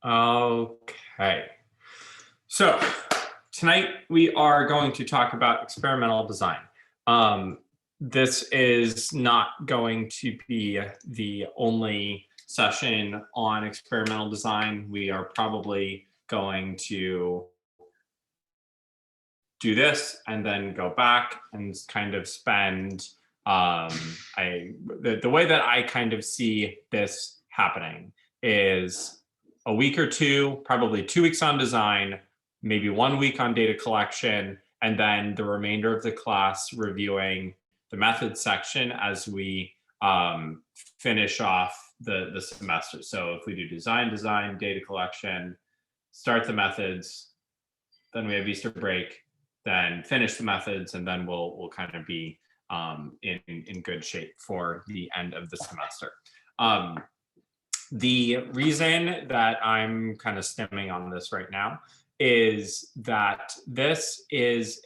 Okay. So tonight we are going to talk about experimental design. This is not going to be the only session on experimental design. We are probably going to do this and then go back and kind of spend the way that I kind of see this happening is a week or two, probably 2 weeks on design, maybe 1 week on data collection, and then the remainder of the class reviewing the methods section as we finish off the semester. So if we do design, data collection, start the methods, then we have Easter break, then finish the methods, and then we'll kind of be in good shape for the end of the semester. The reason that I'm kind of stemming on this right now is that this is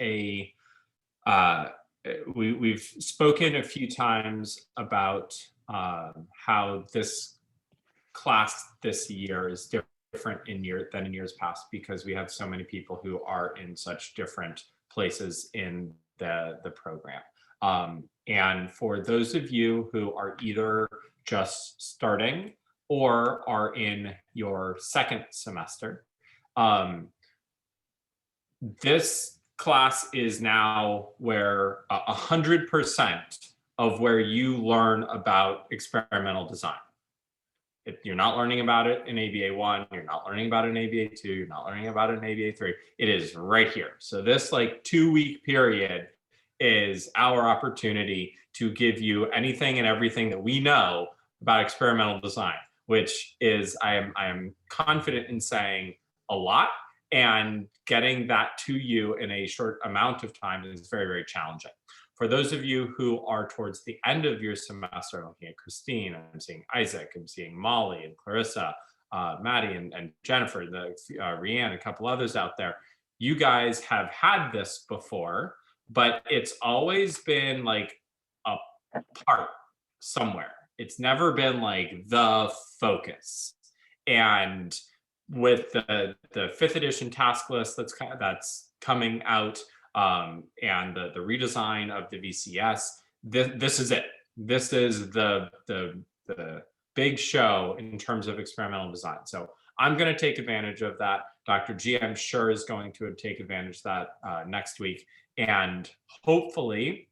we've spoken a few times about how this class this year is different than in years past because we have so many people who are in such different places in the program. And for those of you who are either just starting or are in your second semester, this class is now where 100% of where you learn about experimental design. You're not learning about it in ABA 1, you're not learning about it in ABA 2, you're not learning about it in ABA 3. It is right here. So this 2-week period is our opportunity to give you anything and everything that we know about experimental design, which is, I am confident in saying, a lot, and getting that to you in a short amount of time is very, very challenging. For those of you who are towards the end of your semester, I'm looking at Christine, I'm seeing Isaac, I'm seeing Molly and Clarissa, Maddie and Jennifer, Rianne, a couple others out there. You guys have had this before, but it's always been a part somewhere. It's never been the focus. And with the 5th edition task list that's coming out, and the redesign of the VCS, this is it. This is the big show in terms of experimental design. So I'm going to take advantage of that. Dr. G, I'm sure, is going to take advantage of that next week. And hopefully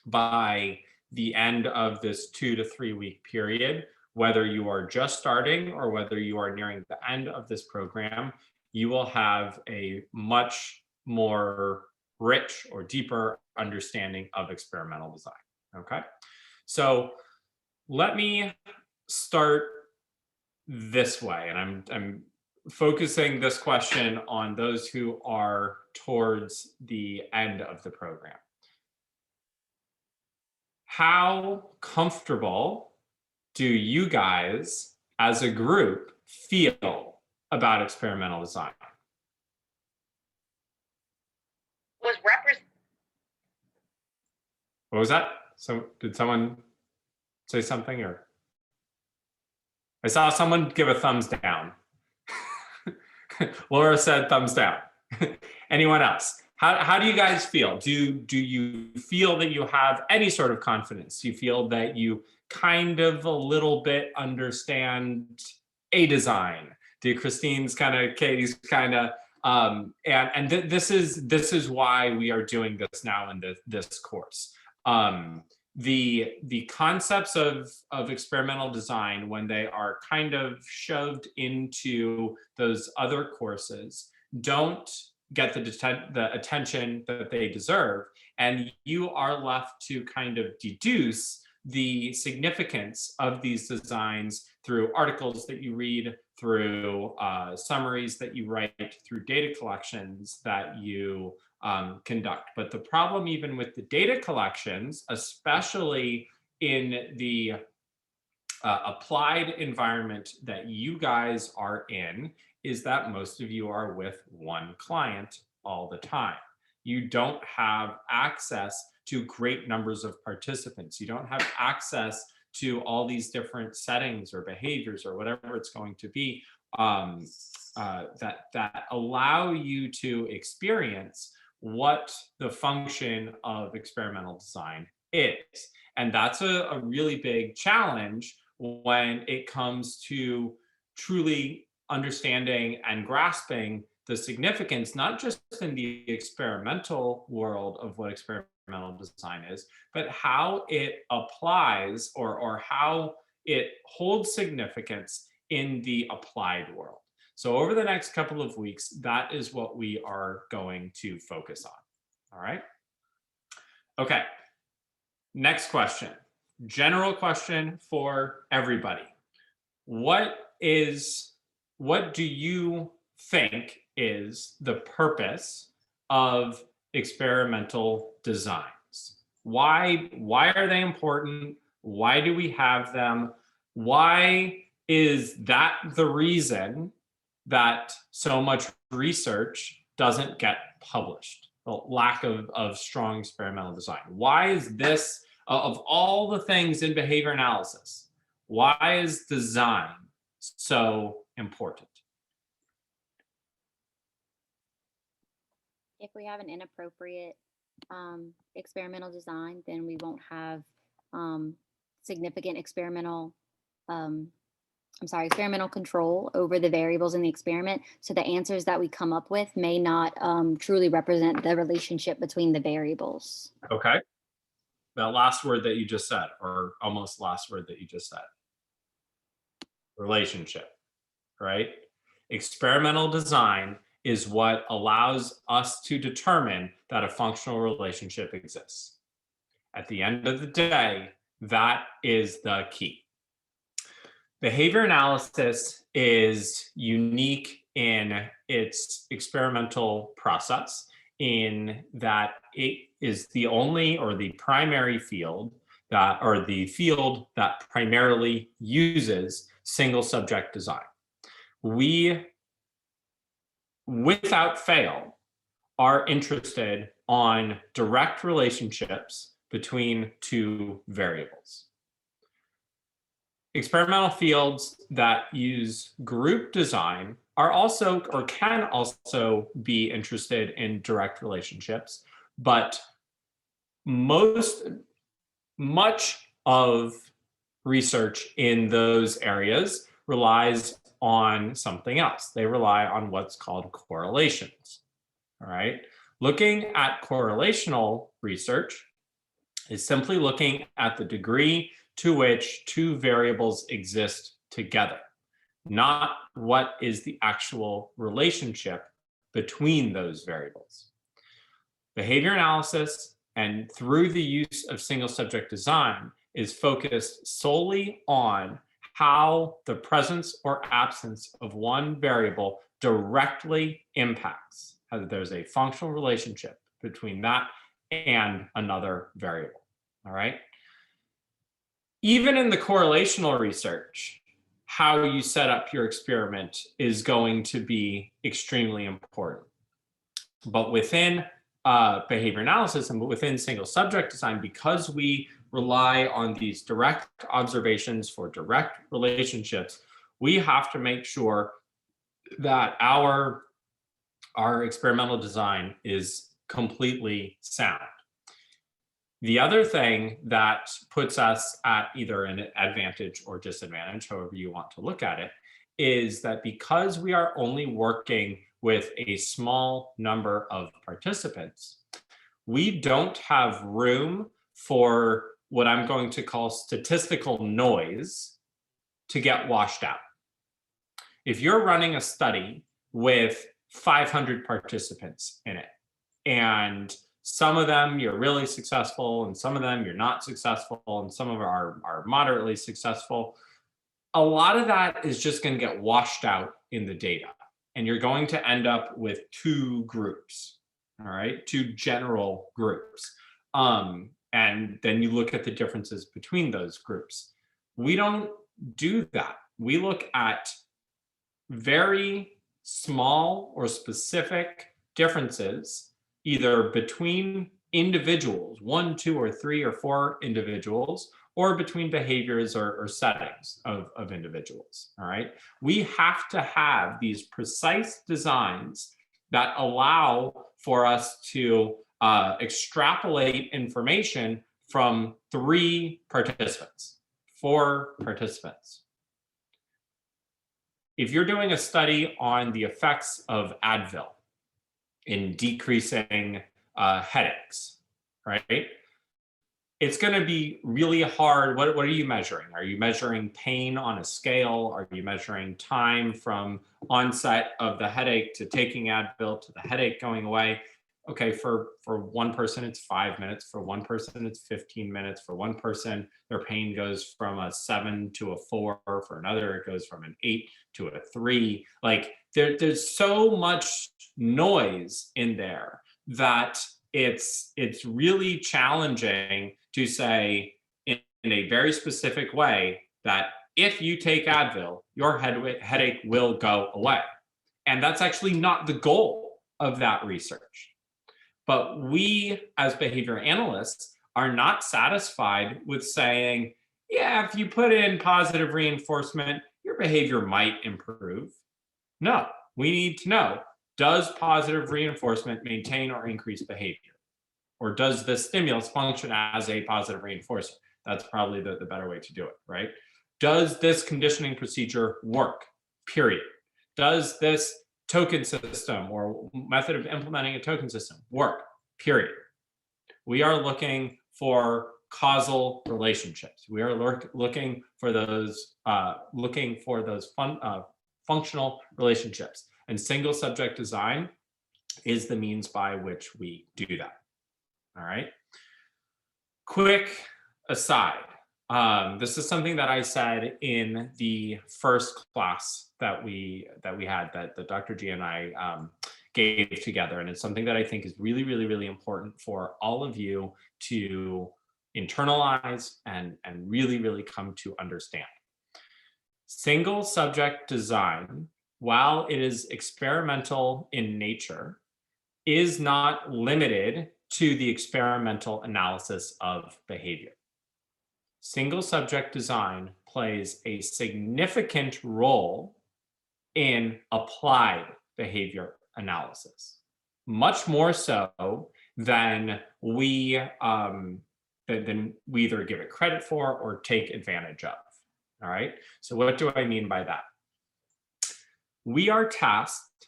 by the end of this 2 to 3 week period, whether you are just starting or whether you are nearing the end of this program, you will have a much more rich or deeper understanding of experimental design. Okay, so let me start this way, and I'm focusing this question on those who are towards the end of the program. How comfortable do you guys as a group feel about experimental design? What was that? So did someone say something, or? I saw someone give a thumbs down. Laura said thumbs down. Anyone else? How do you guys feel? Do you feel that you have any sort of confidence? Do you feel that you kind of a little bit understand a design? Do Christine's kind of, Katie's kind of, this is why we are doing this now in this course. The concepts of experimental design, when they are kind of shoved into those other courses, don't get the attention that they deserve, and you are left to kind of deduce the significance of these designs through articles that you read, through summaries that you write, through data collections that you conduct. But the problem even with the data collections, especially in the applied environment that you guys are in, is that most of you are with one client all the time. You don't have access to great numbers of participants. You don't have access to all these different settings or behaviors or whatever it's going to be, that allow you to experience what the function of experimental design is. And that's a really big challenge when it comes to truly understanding and grasping the significance, not just in the experimental world of what experimental design is, but how it applies or how it holds significance in the applied world. So over the next couple of weeks, that is what we are going to focus on. All right. Okay. Next question. General question for everybody. What do you think is the purpose of experimental designs? Why are they important? Why do we have them? Why is that the reason that so much research doesn't get published? The lack of strong experimental design. Why is this, of all the things in behavior analysis, why is design so important? If we have an inappropriate experimental design, then we won't have significant experimental control over the variables in the experiment. So the answers that we come up with may not truly represent the relationship between the variables. Okay. That last word that you just said, or almost last word that you just said. Relationship, right? Experimental design is what allows us to determine that a functional relationship exists. At the end of the day, that is the key. Behavior analysis is unique in its experimental process in that it is the only or the primary field that, or the field that primarily uses single subject design. We, without fail, are interested on direct relationships between two variables. Experimental fields that use group design are also, or can also be interested in direct relationships, but much of research in those areas relies on something else. They rely on what's called correlations. All right. Looking at correlational research is simply looking at the degree to which two variables exist together, not what is the actual relationship between those variables. Behavior analysis, and through the use of single subject design, is focused solely on how the presence or absence of one variable directly impacts, how there's a functional relationship between that and another variable. All right. Even in the correlational research, how you set up your experiment is going to be extremely important. But within behavior analysis and within single subject design, because we rely on these direct observations for direct relationships, we have to make sure that our experimental design is completely sound. The other thing that puts us at either an advantage or disadvantage, however you want to look at it, is that because we are only working with a small number of participants, we don't have room for what I'm going to call statistical noise to get washed out. If you're running a study with 500 participants in it, and some of them you're really successful, and some of them you're not successful, and some of them are moderately successful, a lot of that is just going to get washed out in the data. And you're going to end up with two groups, all right, two general groups. And then you look at the differences between those groups. We don't do that. We look at very small or specific differences, either between individuals, 1, 2, or 3 or 4 individuals, or between behaviors or settings of individuals, all right? We have to have these precise designs that allow for us to extrapolate information from 3 participants, 4 participants. If you're doing a study on the effects of Advil in decreasing headaches, right? It's going to be really hard. What are you measuring? Are you measuring pain on a scale? Are you measuring time from onset of the headache to taking Advil to the headache going away? Okay, for one person, it's 5 minutes. For one person, it's 15 minutes. For one person, their pain goes from a 7 to a 4. For another, it goes from an 8 to a 3. Like there's so much noise in there that it's really challenging to say in a very specific way that if you take Advil, your headache will go away. And that's actually not the goal of that research. But we, as behavior analysts, are not satisfied with saying, yeah, if you put in positive reinforcement, your behavior might improve. No, we need to know, does positive reinforcement maintain or increase behavior? Or does the stimulus function as a positive reinforcer? That's probably the better way to do it, right? Does this conditioning procedure work? Period. Does this token system or method of implementing a token system work? Period. We are looking for causal relationships. We are looking for those functional relationships, and single subject design is the means by which we do that. All right. Quick aside. This is something that I said in the first class that we had that Dr. G and I gave together, and it's something that I think is really, really, really important for all of you to internalize and really, really come to understand. Single subject design, while it is experimental in nature, is not limited to the experimental analysis of behavior. Single subject design plays a significant role in applied behavior analysis, much more so than we either give it credit for or take advantage of. All right. So what do I mean by that? We are tasked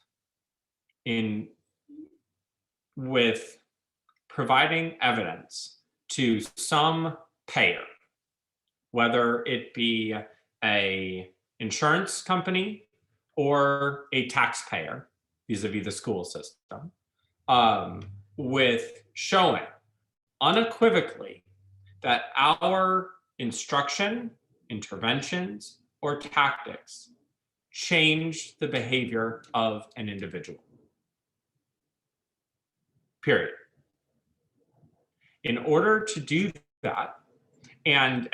with providing evidence to some payer, whether it be a insurance company or a taxpayer, vis-a-vis the school system, with showing unequivocally that our instruction, interventions, or tactics change the behavior of an individual. Period. In order to do that, and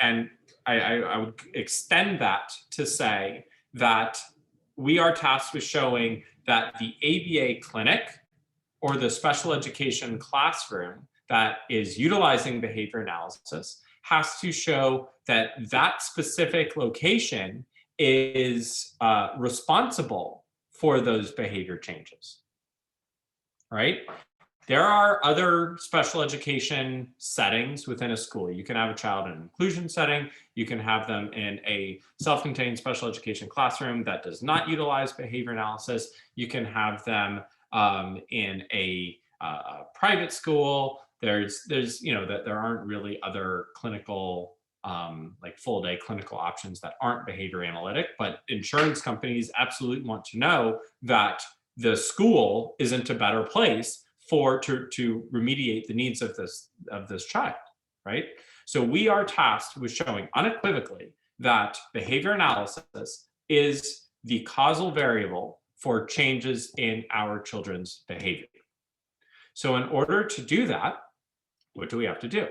I would extend that to say that we are tasked with showing that the ABA clinic or the special education classroom that is utilizing behavior analysis has to show that that specific location is responsible for those behavior changes, right? There are other special education settings within a school. You can have a child in an inclusion setting. You can have them in a self-contained special education classroom that does not utilize behavior analysis. You can have them in a private school. There's that there aren't really other clinical like full day clinical options that aren't behavior analytic, but insurance companies absolutely want to know that the school isn't a better place to remediate the needs of this child, right? So we are tasked with showing unequivocally that behavior analysis is the causal variable for changes in our children's behavior. So in order to do that, what do we have to do?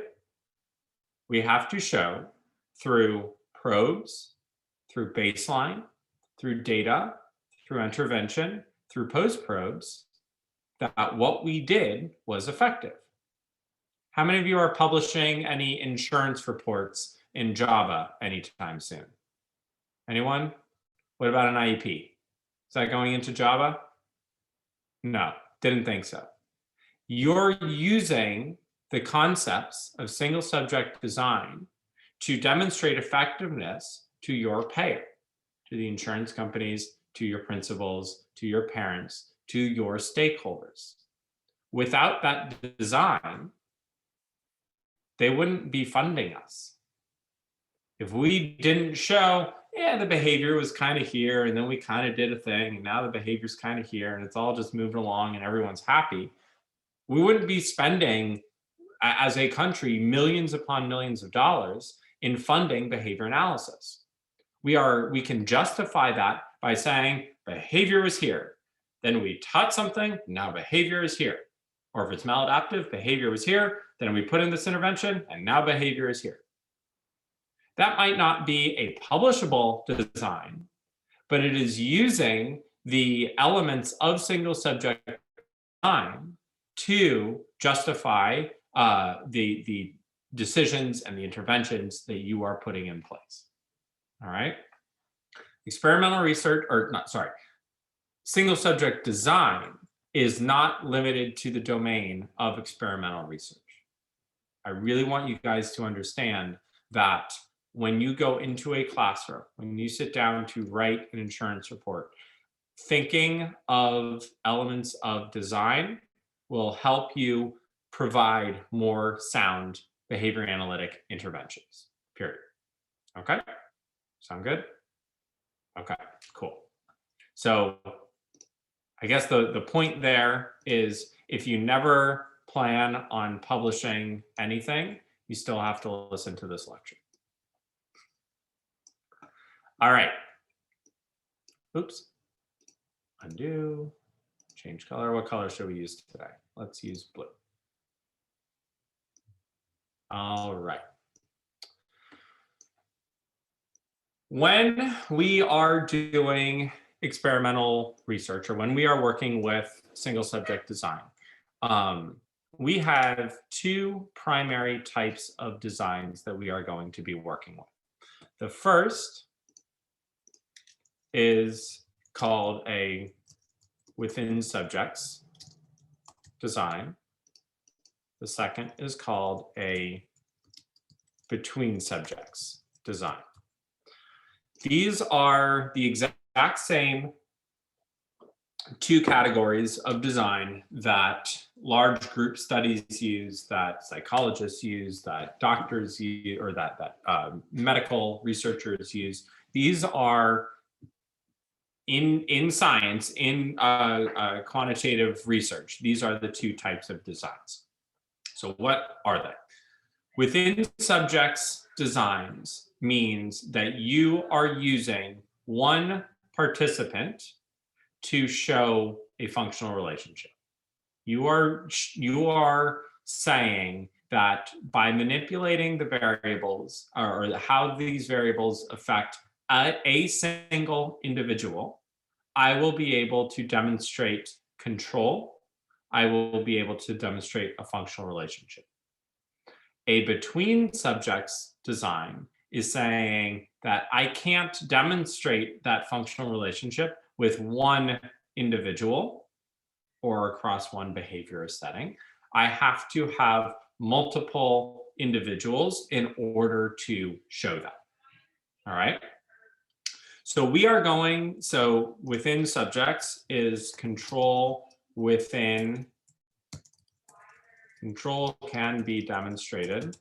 We have to show through probes, through baseline, through data, through intervention, through post probes, that what we did was effective. How many of you are publishing any insurance reports in Java anytime soon? Anyone? What about an IEP? Is that going into Java? No, didn't think so. You're using the concepts of single subject design to demonstrate effectiveness to your payer, to the insurance companies, to your principals, to your parents, to your stakeholders. Without that design, they wouldn't be funding us. If we didn't show, yeah, the behavior was kind of here, and then we kind of did a thing, and now the behavior's kind of here, and it's all just moving along, and everyone's happy, we wouldn't be spending, as a country, millions upon millions of dollars in funding behavior analysis. We can justify that by saying behavior was here. Then we taught something, now behavior is here. Or if it's maladaptive, behavior was here, then we put in this intervention, and now behavior is here. That might not be a publishable design, but it is using the elements of single subject design to justify the decisions and the interventions that you are putting in place. All right. Experimental research, or not, sorry, single subject design is not limited to the domain of experimental research. I really want you guys to understand that when you go into a classroom, when you sit down to write an insurance report, thinking of elements of design will help you provide more sound behavior analytic interventions, period. Okay, sound good? Okay, cool. So I guess the point there is, if you never plan on publishing anything, you still have to listen to this lecture. All right. Oops. Undo. Change color. What color should we use today? Let's use blue. All right. When we are doing experimental research, or when we are working with single subject design, we have two primary types of designs that we are going to be working with. The first is called a within subjects design. The second is called a between subjects design. These are the exact same two categories of design that large group studies use, that psychologists use, that doctors use, or that medical researchers use. These are in science, in quantitative research. These are the two types of designs. So what are they? Within subjects designs means that you are using one participant to show a functional relationship. You are saying that by manipulating the variables, or how these variables affect a single individual, I will be able to demonstrate control. I will be able to demonstrate a functional relationship. A between subjects design is saying that I can't demonstrate that functional relationship with one individual or across one behavior setting. I have to have multiple individuals in order to show that. All right. So we are going, so within subjects is control within. Control can be demonstrated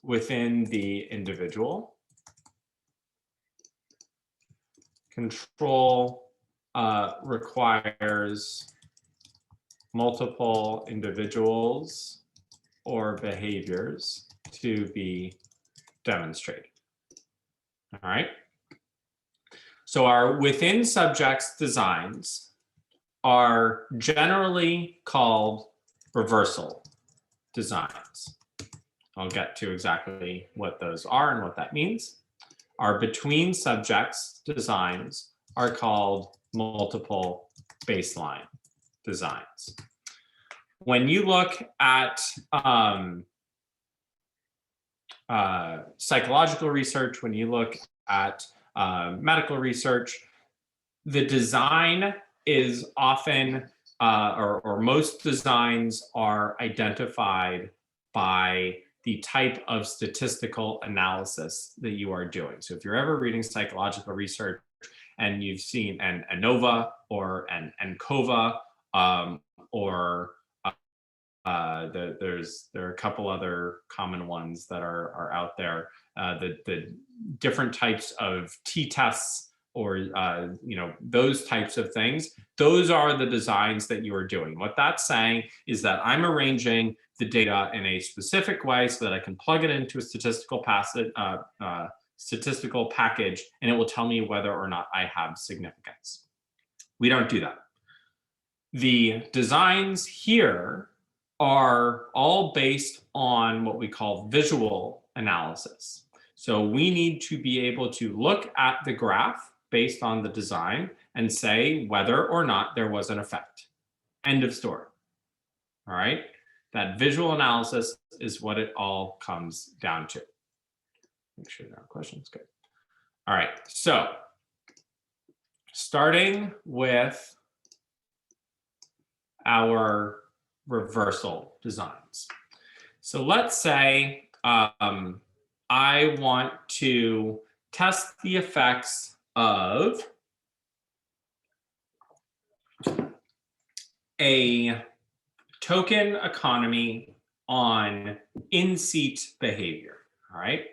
within the individual. Control requires multiple individuals or behaviors to be demonstrated. All right. So our within subjects designs are generally called reversal designs. I'll get to exactly what those are and what that means. Our between subjects designs are called multiple baseline designs. When you look at psychological research, when you look at medical research, the design is often, or most designs are identified by the type of statistical analysis that you are doing. So if you're ever reading psychological research and you've seen an ANOVA or an ANCOVA, or there are a couple other common ones that are out there. The different types of t-tests, or those types of things. Those are the designs that you are doing. What that's saying is that I'm arranging the data in a specific way so that I can plug it into a statistical package, and it will tell me whether or not I have significance. We don't do that. The designs here are all based on what we call visual analysis. So we need to be able to look at the graph based on the design and say whether or not there was an effect. End of story. All right. That visual analysis is what it all comes down to. Make sure there are questions. Good. All right. So starting with our reversal designs. So let's say I want to test the effects of a token economy on in-seat behavior. All right.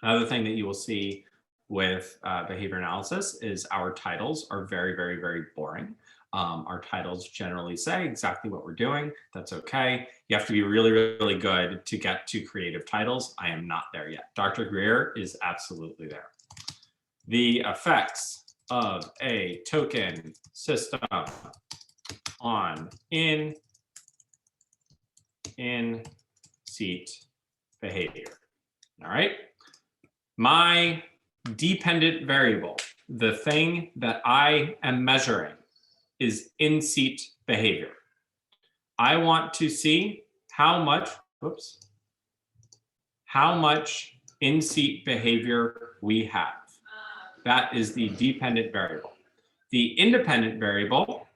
Another thing that you will see with behavior analysis is our titles are very, very, very boring. Our titles generally say exactly what we're doing. That's okay. You have to be really, really good to get to creative titles. I am not there yet. Dr. Greer is absolutely there. The effects of a token system on in-seat behavior. All right. My dependent variable, the thing that I am measuring, is in-seat behavior. I want to see how much in-seat behavior we have. That is the dependent variable. The independent variable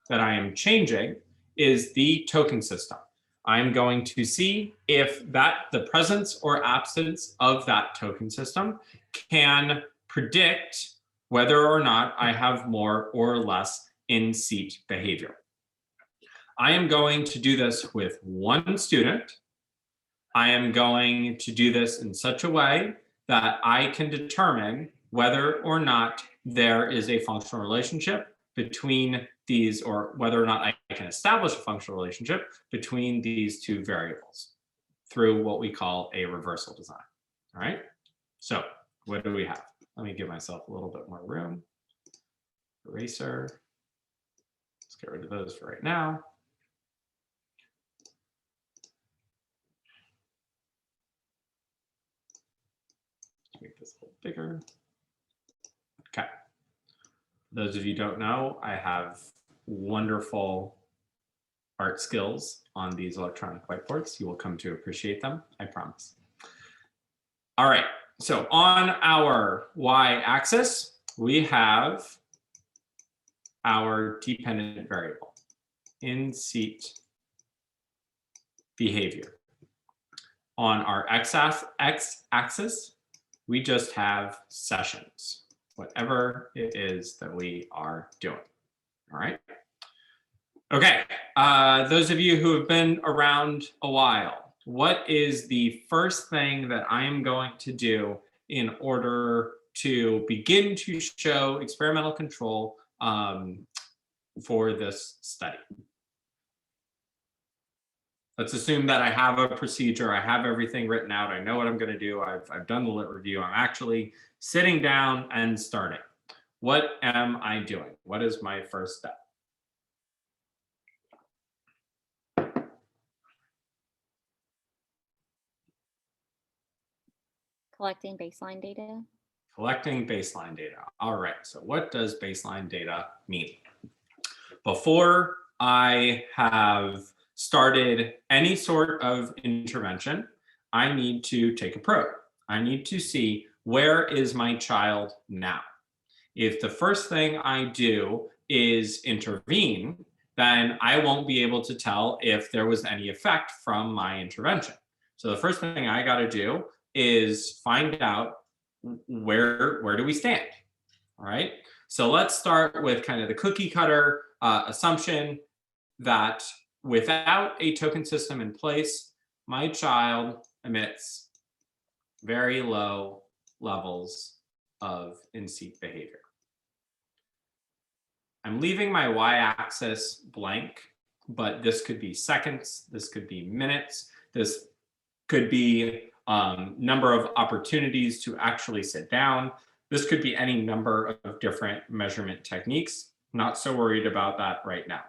that I am changing is the token system. I'm going to see if the presence or absence of that token system can predict whether or not I have more or less in-seat behavior. I am going to do this with one student. I am going to do this in such a way that I can determine whether or not there is a functional relationship between these, or whether or not I can establish a functional relationship between these two variables through what we call a reversal design. All right. So what do we have? Let me give myself a little bit more room. Eraser. Let's get rid of those for right now. Let's make this a little bigger. Okay. Those of you who don't know, I have wonderful art skills on these electronic whiteboards. You will come to appreciate them, I promise. All right. So on our y-axis, we have our dependent variable, in-seat behavior. On our x-axis, we just have sessions, whatever it is that we are doing. All right. Okay. Those of you who have been around a while, what is the first thing that I am going to do in order to begin to show experimental control for this study? Let's assume that I have a procedure, I have everything written out, I know what I'm going to do, I've done the lit review, I'm actually sitting down and starting. What am I doing? What is my first step? Collecting baseline data. Collecting baseline data. All right, so what does baseline data mean? Before I have started any sort of intervention, I need to take a probe. I need to see, where is my child now? If the first thing I do is intervene, then I won't be able to tell if there was any effect from my intervention. So the first thing I got to do is find out, where do we stand? All right. So let's start with kind of the cookie cutter assumption that without a token system in place, my child emits very low levels of in-seat behavior. I'm leaving my y-axis blank, but this could be seconds, this could be minutes, this could be number of opportunities to actually sit down. This could be any number of different measurement techniques. Not so worried about that right now.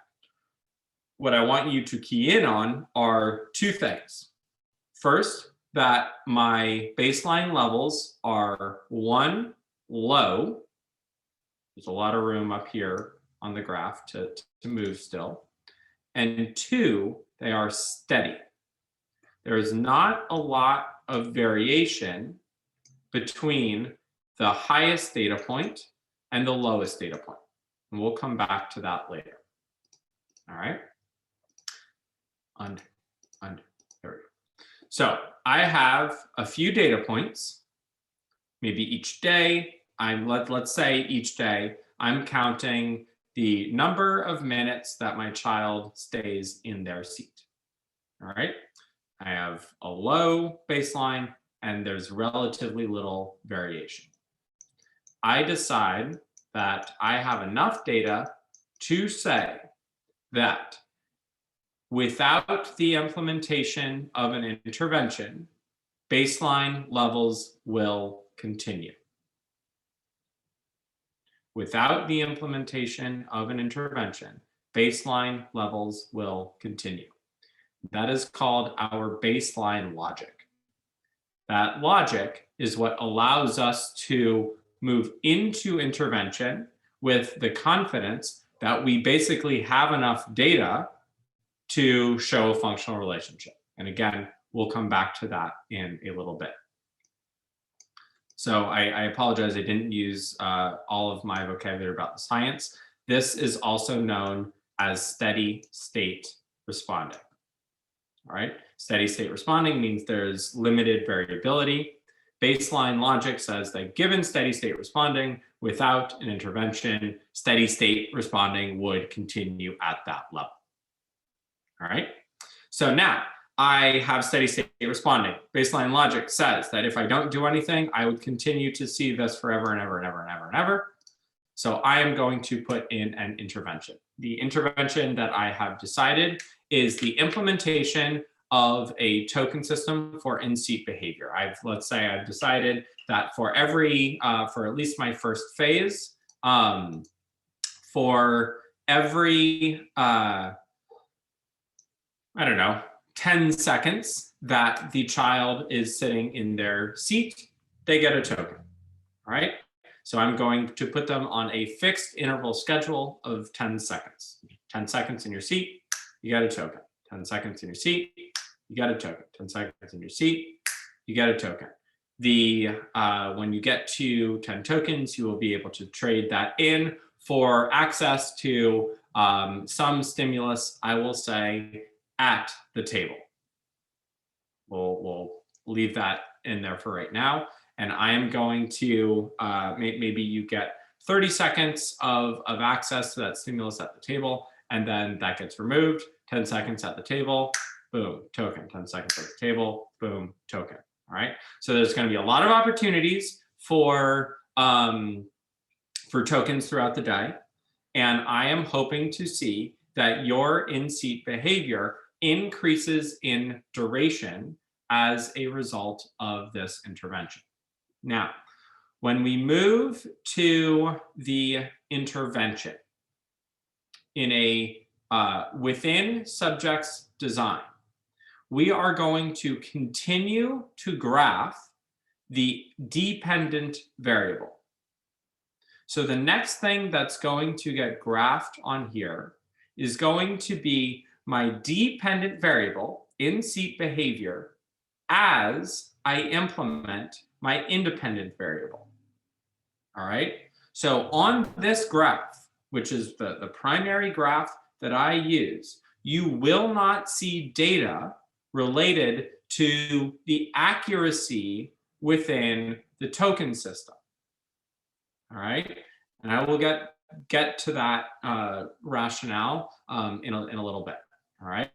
What I want you to key in on are two things. First, that my baseline levels are 1, low. There's a lot of room up here on the graph to move still. And 2, they are steady. There is not a lot of variation between the highest data point and the lowest data point. And we'll come back to that later. All right. There we go. So I have a few data points, maybe each day. Let's say each day I'm counting the number of minutes that my child stays in their seat. All right. I have a low baseline and there's relatively little variation. I decide that I have enough data to say that without the implementation of an intervention, baseline levels will continue. Without the implementation of an intervention, baseline levels will continue. That is called our baseline logic. That logic is what allows us to move into intervention with the confidence that we basically have enough data to show a functional relationship. And again, we'll come back to that in a little bit. So I apologize, I didn't use all of my vocabulary about the science. This is also known as steady state responding. All right, steady state responding means there's limited variability. Baseline logic says that given steady state responding, without an intervention, steady state responding would continue at that level. All right, so now I have steady state responding. Baseline logic says that if I don't do anything, I would continue to see this forever and ever and ever and ever and ever. So I am going to put in an intervention. The intervention that I have decided is the implementation of a token system for in-seat behavior. Let's say I've decided that for every, for at least my first phase, for every, I don't know, 10 seconds that the child is sitting in their seat, they get a token, all right? So I'm going to put them on a fixed interval schedule of 10 seconds. 10 seconds in your seat, you get a token. 10 seconds in your seat, you get a token. 10 seconds in your seat, you get a token. When you get to 10 tokens, you will be able to trade that in for access to some stimulus, I will say, at the table. We'll leave that in there for right now. And I am going to, maybe you get 30 seconds of access to that stimulus at the table, and then that gets removed. 10 seconds at the table, boom, token. 10 seconds at the table, boom, token. All right. So there's going to be a lot of opportunities for tokens throughout the day. And I am hoping to see that your in-seat behavior increases in duration as a result of this intervention. Now, when we move to the intervention in a within subject's design, we are going to continue to graph the dependent variable. So the next thing that's going to get graphed on here is going to be my dependent variable in seat behavior as I implement my independent variable. All right. So on this graph, which is the primary graph that I use, you will not see data related to the accuracy within the token system. All right. And I will get to that rationale in a little bit. All right.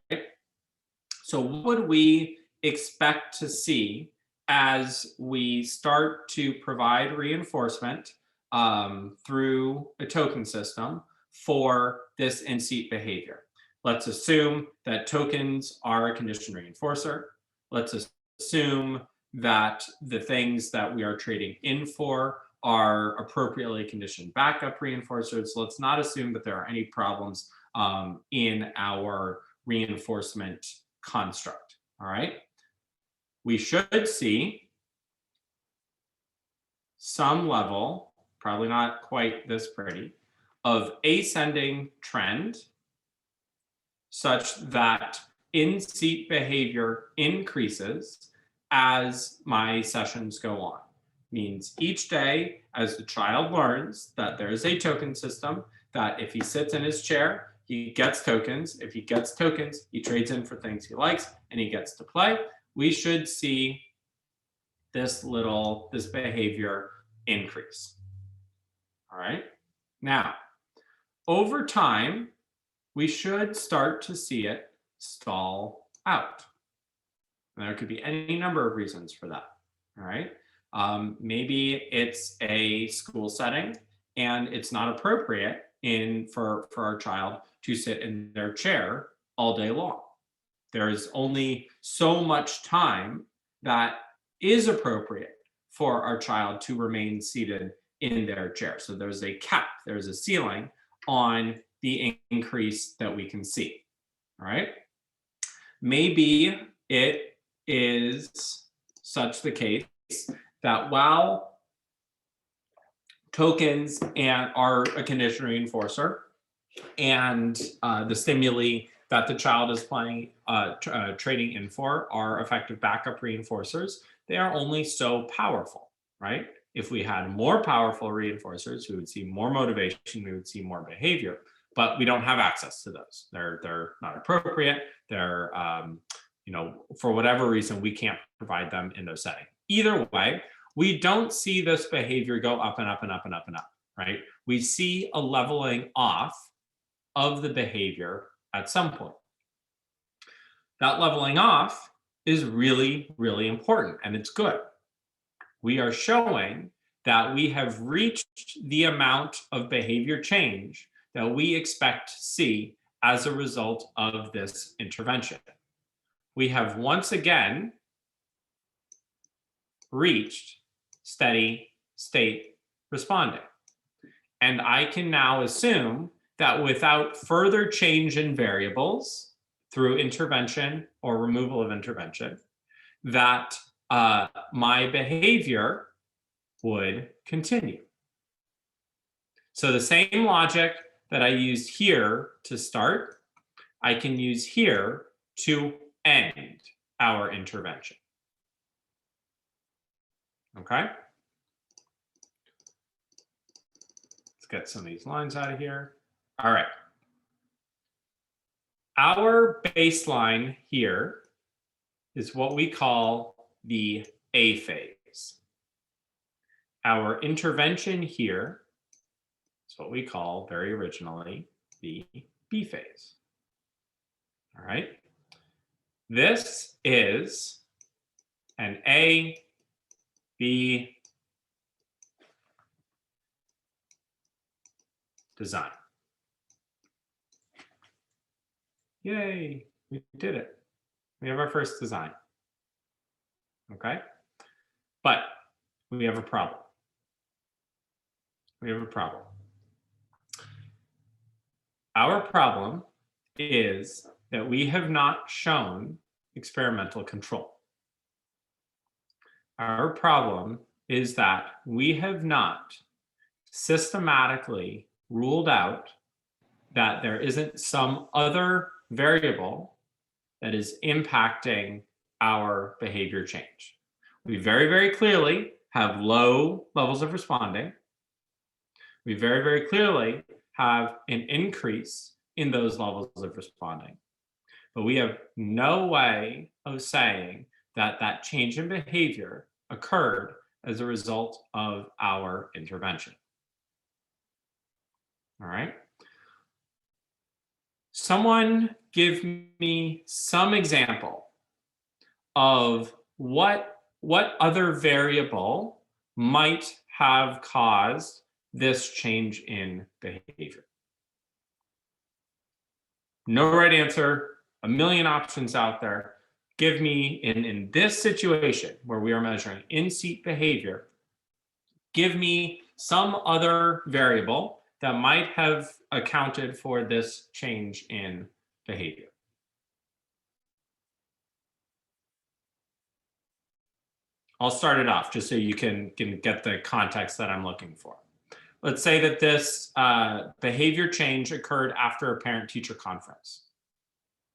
So what would we expect to see as we start to provide reinforcement through a token system for this in-seat behavior? Let's assume that tokens are a condition reinforcer. Let's assume that the things that we are trading in for are appropriately conditioned backup reinforcers. Let's not assume that there are any problems in our reinforcement construct. All right. We should see some level, probably not quite this pretty, of ascending trend such that in-seat behavior increases as my sessions go on. Means each day, as the child learns that there is a token system, that if he sits in his chair, he gets tokens. If he gets tokens, he trades in for things he likes and he gets to play. We should see this behavior increase. All right. Now, over time, we should start to see it stall out. And there could be any number of reasons for that. All right. Maybe it's a school setting and it's not appropriate for our child to sit in their chair all day long. There is only so much time that is appropriate for our child to remain seated in their chair. So there's a cap, there's a ceiling on the increase that we can see. All right. Maybe it is such the case that while tokens are a condition reinforcer and the stimuli that the child is trading in for are effective backup reinforcers, they are only so powerful, right? If we had more powerful reinforcers, we would see more motivation, we would see more behavior, but we don't have access to those. They're not appropriate. They're, for whatever reason, we can't provide them in those settings. Either way, we don't see this behavior go up and up and up and up and up, right? We see a leveling off of the behavior at some point. That leveling off is really, really important, and it's good. We are showing that we have reached the amount of behavior change that we expect to see as a result of this intervention. We have once again reached steady state responding. And I can now assume that without further change in variables through intervention or removal of intervention, that my behavior would continue. So the same logic that I used here to start, I can use here to end our intervention. Okay? Let's get some of these lines out of here. All right. Our baseline here is what we call the A phase. Our intervention here is what we call very originally the B phase. All right. This is an A, B design. Yay, we did it. We have our first design. Okay, but we have a problem. We have a problem. Our problem is that we have not shown experimental control. Our problem is that we have not systematically ruled out that there isn't some other variable that is impacting our behavior change. We very, very clearly have low levels of responding. We very, very clearly have an increase in those levels of responding. But we have no way of saying that that change in behavior occurred as a result of our intervention. All right. Someone give me some example of what other variable might have caused this change in behavior. No right answer, a million options out there. Give me, in this situation where we are measuring in-seat behavior, give me some other variable that might have accounted for this change in behavior. I'll start it off just so you can get the context that I'm looking for. Let's say that this behavior change occurred after a parent-teacher conference.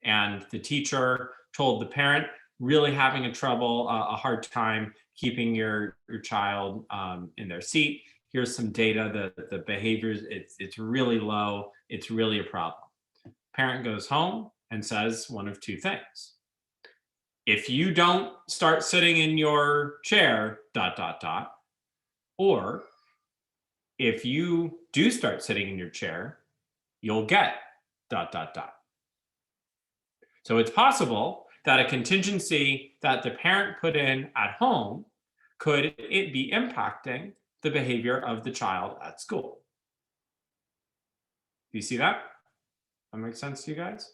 And the teacher told the parent, really having a hard time keeping your child in their seat. Here's some data, the behaviors, it's really low. It's really a problem. Parent goes home and says one of two things. If you don't start sitting in your chair, ... or if you do start sitting in your chair, you'll get ... So it's possible that a contingency that the parent put in at home could it be impacting the behavior of the child at school. Do you see that? That makes sense to you guys?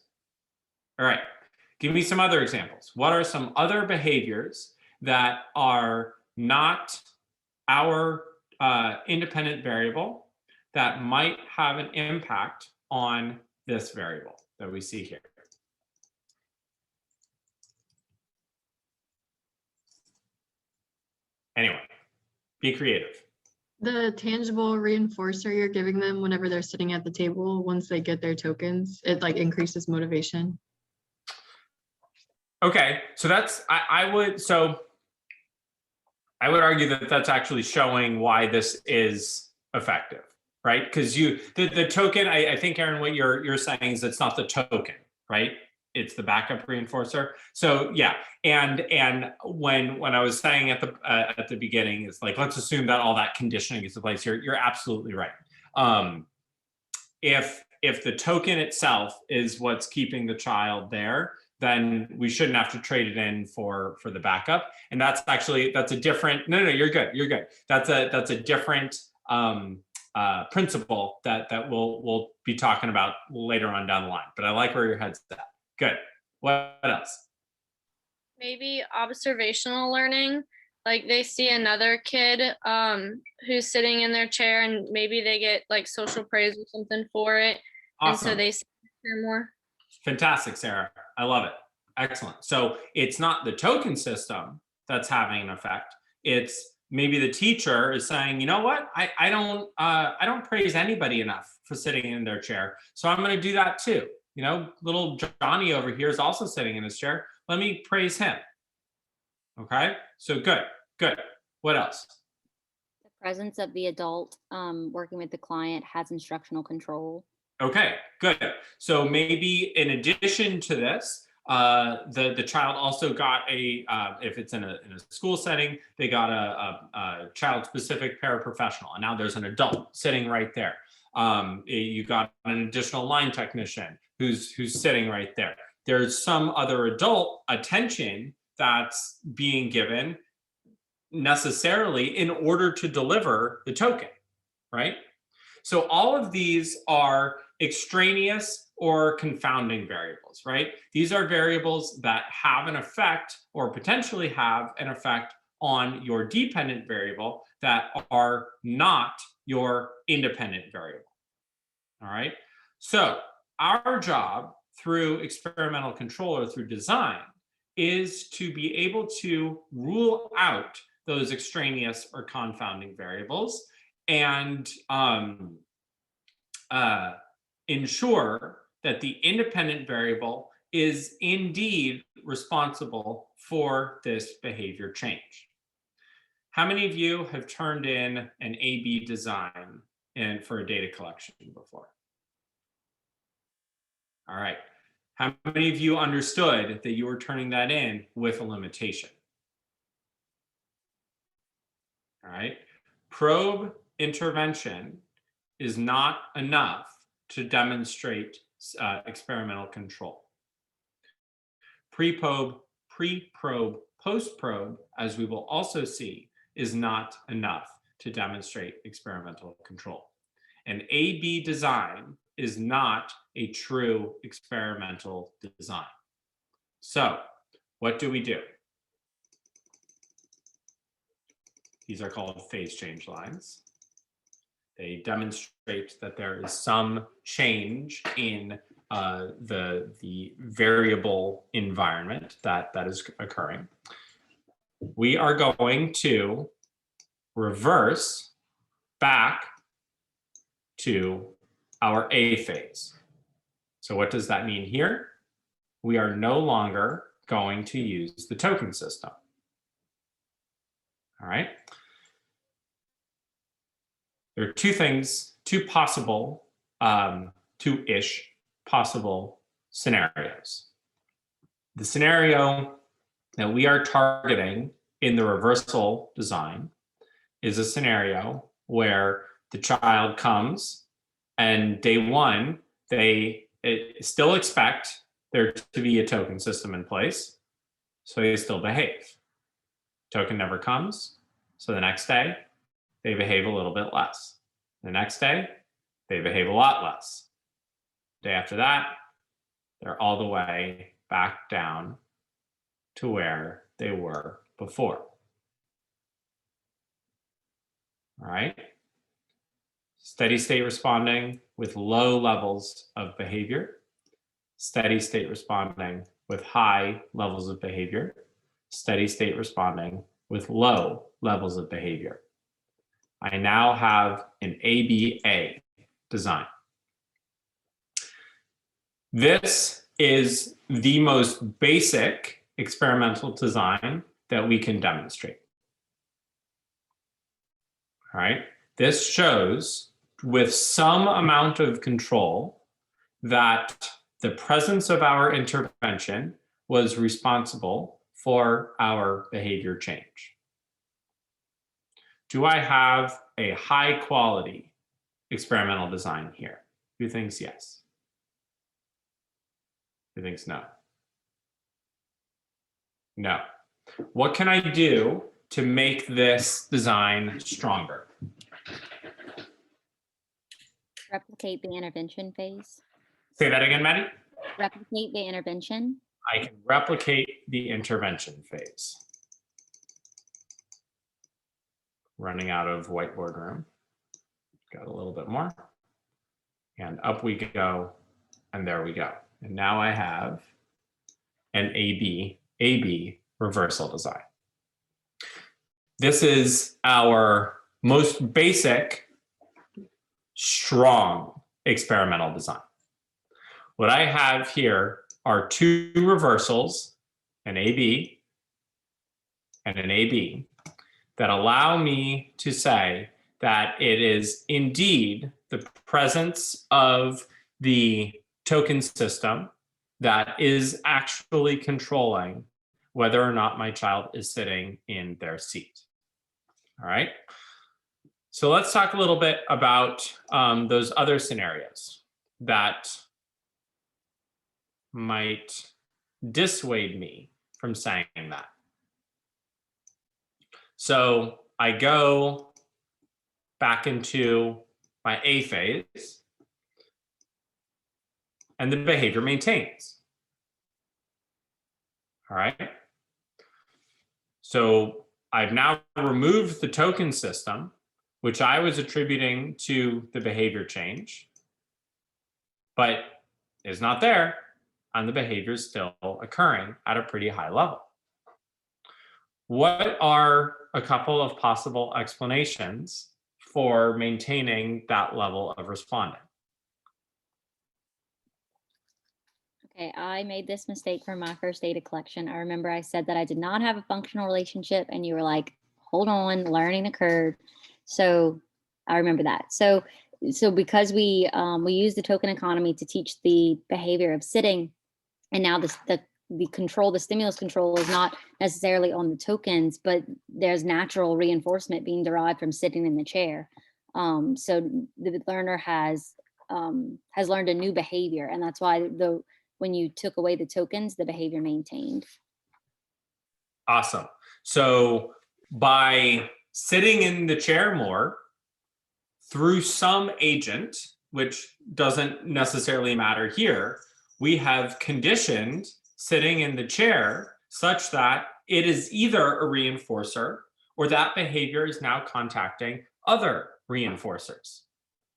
All right, give me some other examples. What are some other behaviors that are not our independent variable that might have an impact on this variable that we see here? Anyway, be creative. The tangible reinforcer you're giving them whenever they're sitting at the table, once they get their tokens, it like increases motivation. Okay, so that's, I would argue that that's actually showing why this is effective, right? Because the token, I think, Aaron, what you're saying is it's not the token, right? It's the backup reinforcer. So yeah, and when I was saying at the beginning, it's like, let's assume that all that conditioning is in place. You're absolutely right. If the token itself is what's keeping the child there, then we shouldn't have to trade it in for the backup. And that's a different. No, you're good. That's a different principle that we'll be talking about later on down the line. But I like where your head's at. Good. What else? Maybe observational learning. Like they see another kid who's sitting in their chair and maybe they get like social praise or something for it. Awesome. And so they hear more. Fantastic, Sarah. I love it. Excellent. So it's not the token system that's having an effect. It's maybe the teacher is saying, you know what? I don't praise anybody enough for sitting in their chair. So I'm going to do that too. You know, little Johnny over here is also sitting in his chair. Let me praise him. Okay, so good. What else? The presence of the adult working with the client has instructional control. Okay, good. So maybe in addition to this, the child also got if it's in a school setting, they got a child-specific paraprofessional, and now there's an adult sitting right there. You got an additional line technician who's sitting right there. There's some other adult attention that's being given necessarily in order to deliver the token, right? So all of these are extraneous or confounding variables, right? These are variables that have an effect or potentially have an effect on your dependent variable that are not your independent variable. All right. So our job through experimental control or through design is to be able to rule out those extraneous or confounding variables and ensure that the independent variable is indeed responsible for this behavior change. How many of you have turned in an A/B design for a data collection before? All right. How many of you understood that you were turning that in with a limitation? All right. Probe intervention is not enough to demonstrate experimental control. Pre-probe, post-probe, as we will also see, is not enough to demonstrate experimental control. An A/B design is not a true experimental design. So what do? These are called phase change lines. They demonstrate that there is some change in the variable environment that is occurring. We are going to reverse back to our A phase. So what does that mean here? We are no longer going to use the token system. All right. There are two possible, two-ish possible scenarios. The scenario that we are targeting in the reversal design is a scenario where the child comes and day one, they still expect there to be a token system in place, so they still behave. Token never comes, so the next day, they behave a little bit less. The next day, they behave a lot less. Day after that, they're all the way back down to where they were before. All right. Steady state responding with low levels of behavior. Steady state responding with high levels of behavior. Steady state responding with low levels of behavior. I now have an ABA design. This is the most basic experimental design that we can demonstrate. All right, this shows with some amount of control that the presence of our intervention was responsible for our behavior change. Do I have a high quality experimental design here? Who thinks yes? Who thinks no? No. What can I do to make this design stronger? Replicate the intervention phase. Say that again, Maddie. Replicate the intervention. I can replicate the intervention phase. Running out of whiteboard room. Got a little bit more. And up we go, and there we go. And now I have an AB reversal design. This is our most basic, strong experimental design. What I have here are two reversals, an AB and an AB, that allow me to say that it is indeed the presence of the token system that is actually controlling whether or not my child is sitting in their seat. All right. So let's talk a little bit about those other scenarios that might dissuade me from saying that. So I go back into my A phase and the behavior maintains. All right. So I've now removed the token system, which I was attributing to the behavior change, but is not there, and the behavior is still occurring at a pretty high level. What are a couple of possible explanations for maintaining that level of responding? Okay, I made this mistake for my first data collection. I remember I said that I did not have a functional relationship, and you were like, hold on, learning occurred. So I remember that. So because we use the token economy to teach the behavior of sitting, and now the control, the stimulus control is not necessarily on the tokens, but there's natural reinforcement being derived from sitting in the chair. So the learner has learned a new behavior, and that's why when you took away the tokens, the behavior maintained. Awesome. So by sitting in the chair more through some agent, which doesn't necessarily matter here, we have conditioned sitting in the chair such that it is either a reinforcer or that behavior is now contacting other reinforcers,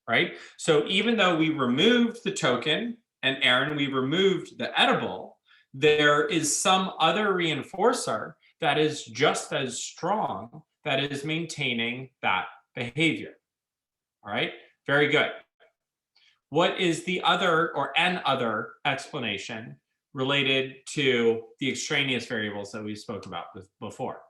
right? So even though we removed the token, and Aaron, we removed the edible, there is some other reinforcer that is just as strong that is maintaining that behavior. All right, very good. What is the other or an other explanation related to the extraneous variables that we spoke about before?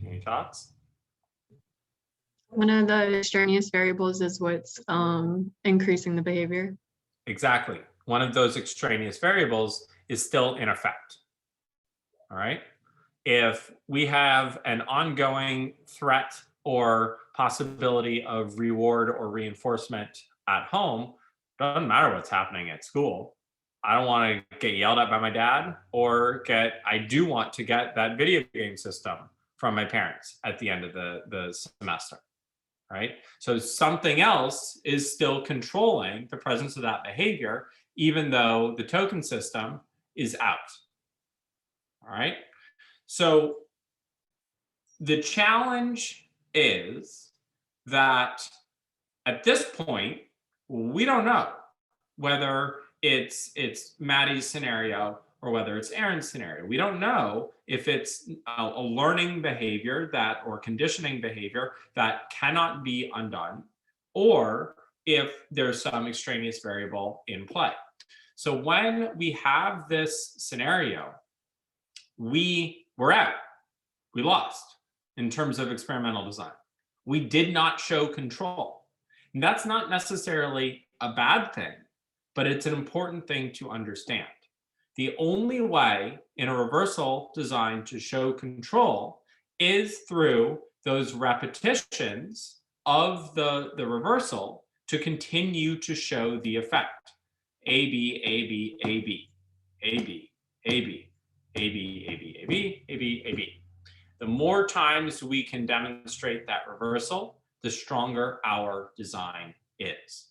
Any thoughts? One of the extraneous variables is what's increasing the behavior. Exactly. One of those extraneous variables is still in effect. All right. If we have an ongoing threat or possibility of reward or reinforcement at home, doesn't matter what's happening at school. I don't want to get yelled at by my dad, or I do want to get that video game system from my parents at the end of the semester, right? So something else is still controlling the presence of that behavior, even though the token system is out, all right? So the challenge is that at this point, we don't know whether it's Maddie's scenario or whether it's Aaron's scenario. We don't know if it's a learning behavior or conditioning behavior that cannot be undone, or if there's some extraneous variable in play. So when we have this scenario, we're out. We lost in terms of experimental design. We did not show control. And that's not necessarily a bad thing, but it's an important thing to understand. The only way in a reversal design to show control is through those repetitions of the reversal to continue to show the effect. A, B, A, B, A, B, A, B, A, B, A, B, A, B, A, B, A, B, A, B. The more times we can demonstrate that reversal, the stronger our design is.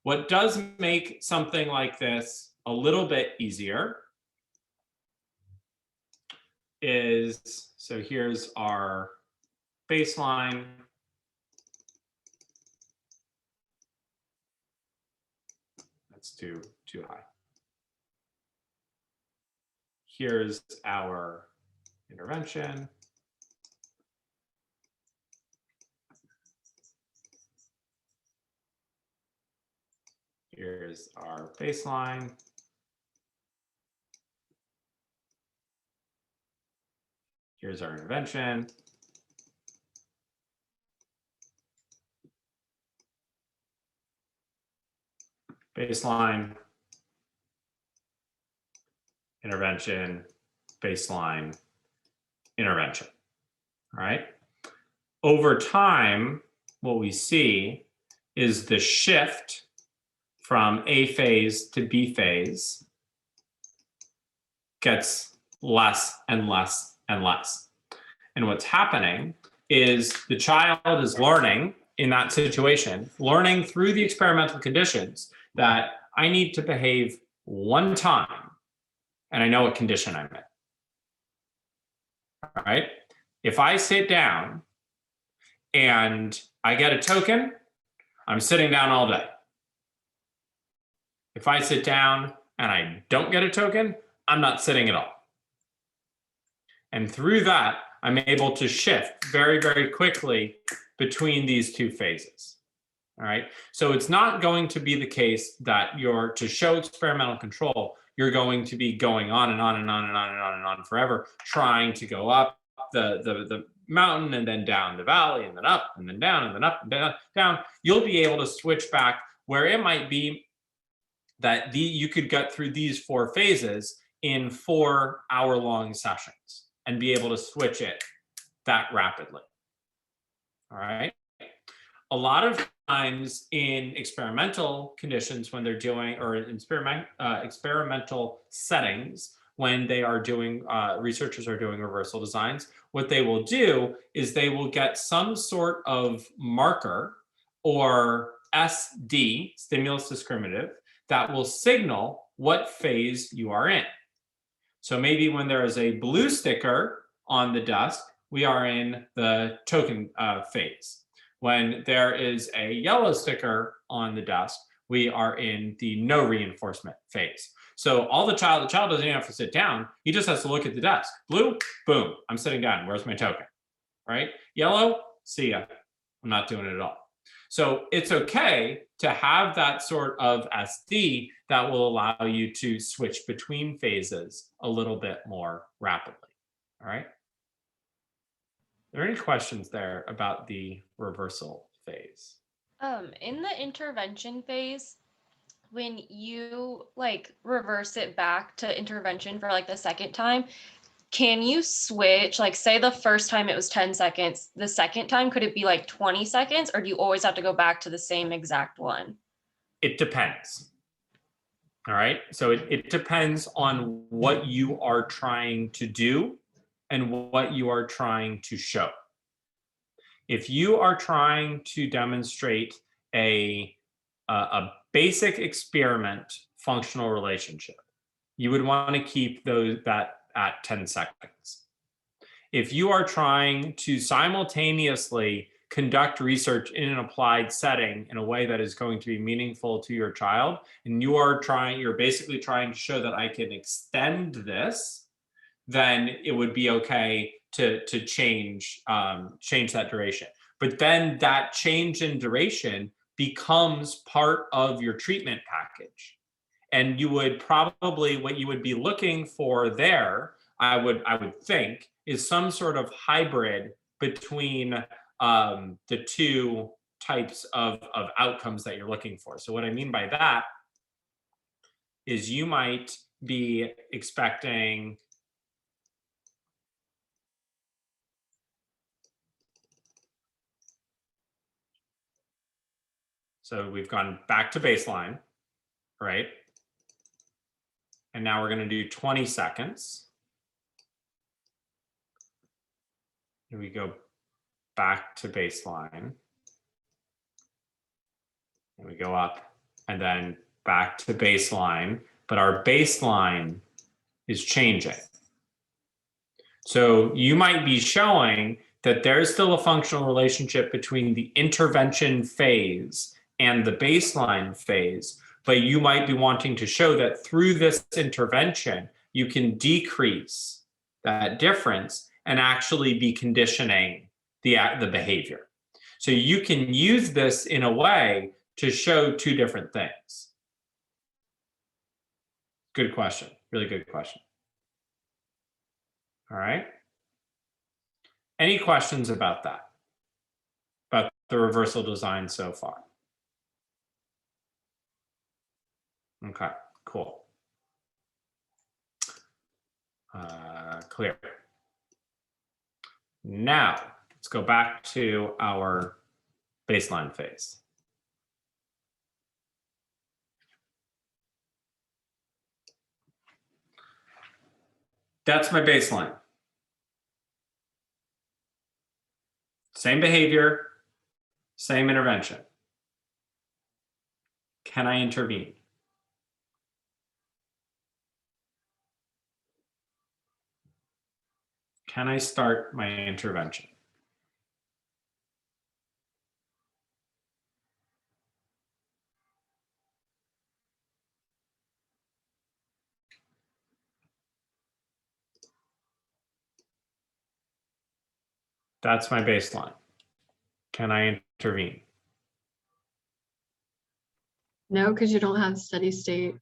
What does make something like this a little bit easier is, so here's our baseline. That's too high. Here's our intervention. Here's our baseline. Here's our intervention. Baseline, intervention, baseline, intervention. All right. Over time, what we see is the shift from A phase to B phase gets less and less and less. And what's happening is the child is learning in that situation, learning through the experimental conditions that I need to behave one time and I know what condition I'm in. All right. If I sit down and I get a token, I'm sitting down all day. If I sit down and I don't get a token, I'm not sitting at all. And through that, I'm able to shift very, very quickly between these two phases. All right. So it's not going to be the case that to show experimental control, you're going to be going on and on and on and on and on and on forever, trying to go up the mountain and then down the valley and then up and then down and then up and down. You'll be able to switch back where it might be that you could get through these 4 phases in 4-hour-long sessions and be able to switch it that rapidly. All right. A lot of times in experimental conditions, when they're doing, or in experimental settings, when they are doing, researchers are doing reversal designs, what they will do is they will get some sort of marker or SD, stimulus discriminative, that will signal what phase you are in. So maybe when there is a blue sticker on the desk, we are in the token phase. When there is a yellow sticker on the desk, we are in the no reinforcement phase. So the child doesn't even have to sit down. He just has to look at the desk. Blue, boom, I'm sitting down. Where's my token? Right? Yellow, see ya. I'm not doing it at all. So it's okay to have that sort of SD that will allow you to switch between phases a little bit more rapidly. All right. Are there any questions there about the reversal phase? In the intervention phase, when you like reverse it back to intervention for like the second time, can you switch, like say the first time it was 10 seconds, the second time, could it be like 20 seconds, or do you always have to go back to the same exact one? It depends. All right. So it depends on what you are trying to do and what you are trying to show. If you are trying to demonstrate a basic experiment functional relationship, you would want to keep that at 10 seconds. If you are trying to simultaneously conduct research in an applied setting in a way that is going to be meaningful to your child, and you're basically trying to show that I can extend this, then it would be okay to change that duration. But then that change in duration becomes part of your treatment package. And you would probably, what you would be looking for there, I would think, is some sort of hybrid between the two types of outcomes that you're looking for. So what I mean by that is you might be expecting so we've gone back to baseline, right? And now we're going to do 20 seconds. And we go back to baseline. And we go up and then back to baseline. But our baseline is changing. So you might be showing that there's still a functional relationship between the intervention phase and the baseline phase, but you might be wanting to show that through this intervention, you can decrease that difference and actually be conditioning the behavior. So you can use this in a way to show two different things. Good question, really good question. All right. Any questions about that? About the reversal design so far? Okay, cool. Clear. Now, let's go back to our baseline phase. That's my baseline. Same behavior, same intervention. Can I intervene? Can I start my intervention? That's my baseline. Can I intervene? No, because you don't have steady state,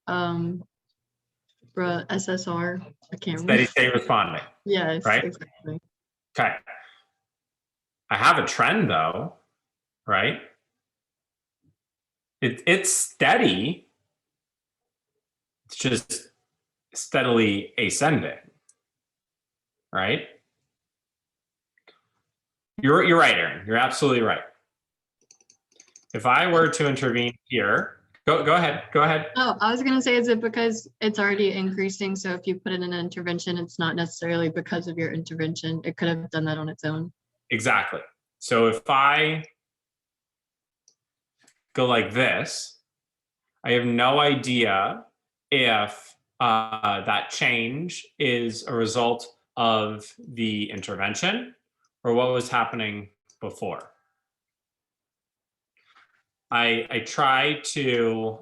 SSR. I can't Steady remember. state responding, Yes, right? exactly. Okay. I have a trend though, right? It's steady. It's just steadily ascending, right? You're right, Aaron. You're absolutely right. If I were to intervene here, go ahead. Go ahead. Oh, I was gonna say, is it because it's already increasing? So if you put in an intervention, it's not necessarily because of your intervention. It could have done that on its own. Exactly. So if I go like this, I have no idea if that change is a result of the intervention or what was happening before. I try to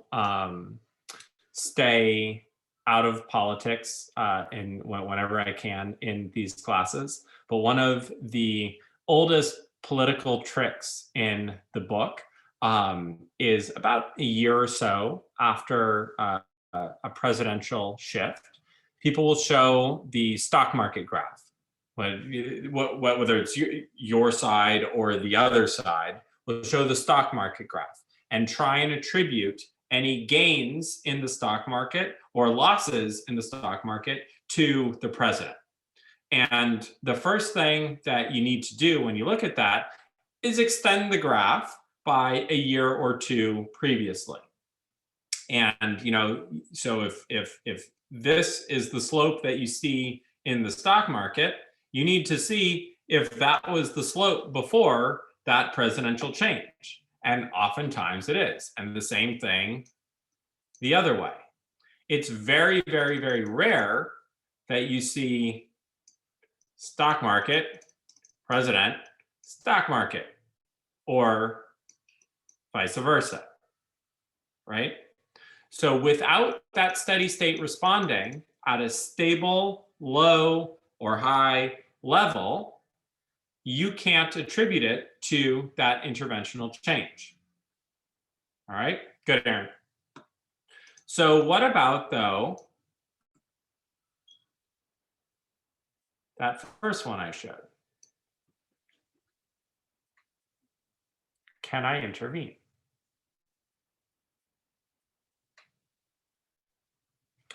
stay out of politics whenever I can in these classes. But one of the oldest political tricks in the book is about a year or so after a presidential shift, people will show the stock market graph. Whether it's your side or the other side, will show the stock market graph and try and attribute any gains in the stock market or losses in the stock market to the president. And the first thing that you need to do when you look at that is extend the graph by a year or two previously. And so if this is the slope that you see in the stock market, you need to see if that was the slope before that presidential change. And oftentimes it is. And the same thing the other way. It's very, very, very rare that you see stock market, president, stock market, or vice versa, right? So without that steady state responding at a stable, low, or high level, you can't attribute it to that interventional change. All right, good, Aaron. So what about, though, that first one I showed? Can I intervene?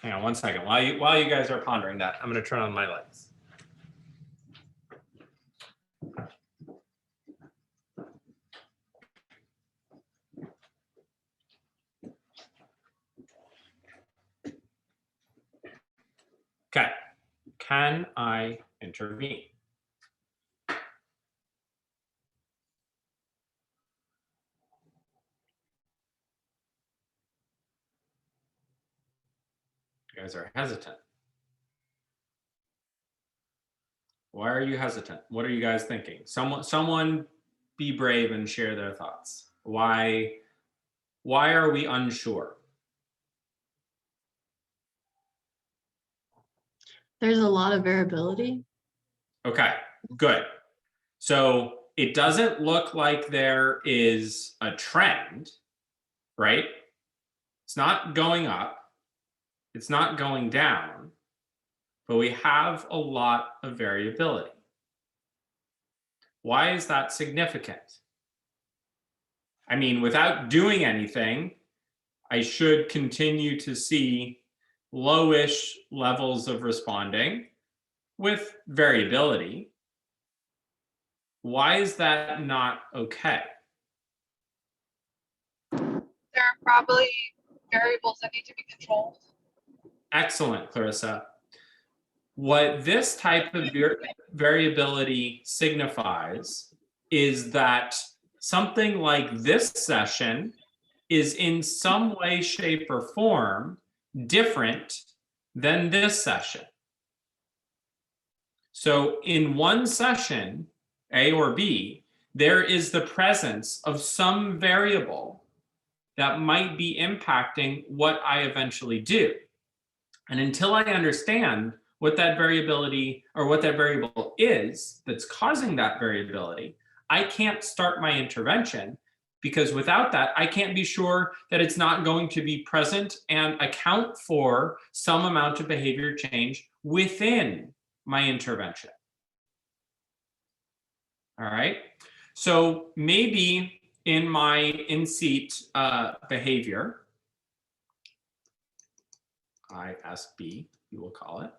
Hang on one second. While you guys are pondering that, I'm going to turn on my lights. Okay. Can I intervene? You guys are hesitant. Why are you hesitant? What are you guys thinking? Someone be brave and share their thoughts. Why are we unsure? There's a lot of variability. Okay, good. So it doesn't look like there is a trend, right? It's not going up. It's not going down, but we have a lot of variability. Why is that significant? I mean, without doing anything, I should continue to see lowish levels of responding with variability. Why is that not okay? There are probably variables that need to be controlled. Excellent, Clarissa. What this type of variability signifies is that something like this session is in some way, shape, or form different than this session. So in one session, A or B, there is the presence of some variable that might be impacting what I eventually do. And until I understand what that variability or what that variable is that's causing that variability, I can't start my intervention, because without that, I can't be sure that it's not going to be present and account for some amount of behavior change within my intervention. All right. So maybe in my in-seat behavior, ISB, we will call it,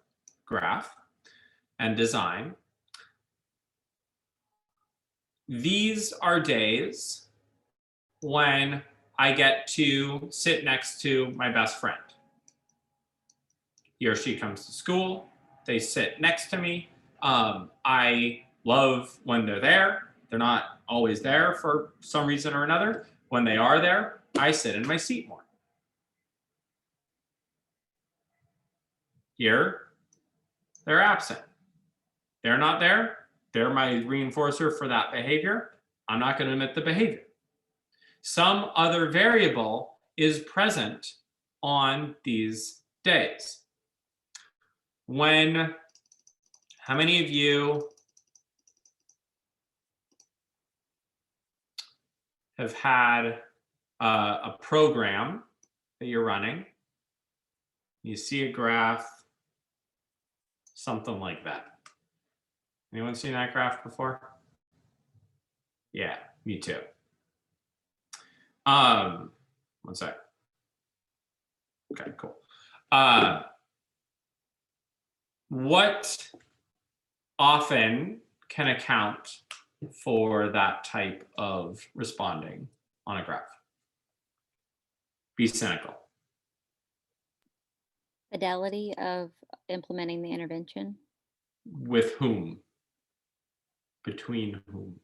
graph and design, these are days when I get to sit next to my best friend. He or she comes to school, they sit next to me. I love when they're there. They're not always there for some reason or another. When they are there, I sit in my seat more. Here, they're absent. They're not there. They're my reinforcer for that behavior. I'm not going to admit the behavior. Some other variable is present on these days. How many of you have had a program that you're running? You see a graph, something like that. Anyone seen that graph before? Yeah, me too. One sec. Okay, cool. What often can account for that type of responding on a graph? Be cynical. Fidelity of implementing the intervention. With whom? Between whom?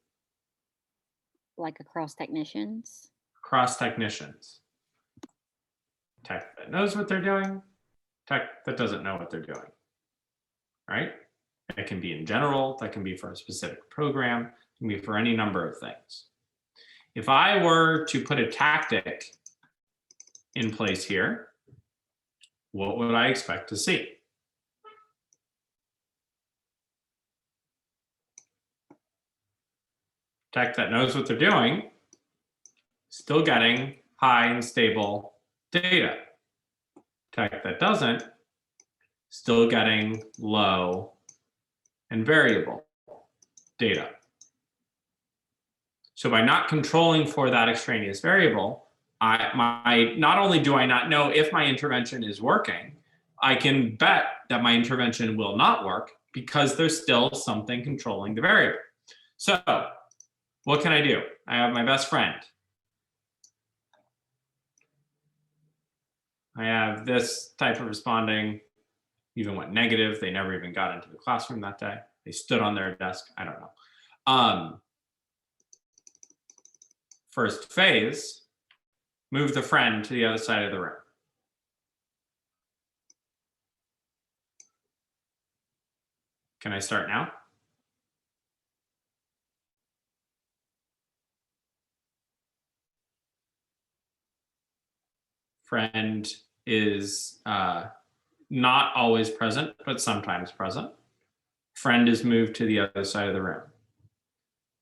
Like across technicians. Cross technicians. Tech that knows what they're doing, tech that doesn't know what they're doing, right? That can be in general, that can be for a specific program, it can be for any number of things. If I were to put a tactic in place here, what would I expect to see? Tech that knows what they're doing, still getting high and stable data. Tech that doesn't, still getting low and variable data. So by not controlling for that extraneous variable, not only do I not know if my intervention is working, I can bet that my intervention will not work because there's still something controlling the variable. So what can I do? I have my best friend. I have this type of responding, even went negative. They never even got into the classroom that day. They stood on their desk. I don't know. First phase, move the friend to the other side of the room. Can I start now? Friend is not always present, but sometimes present. Friend is moved to the other side of the room.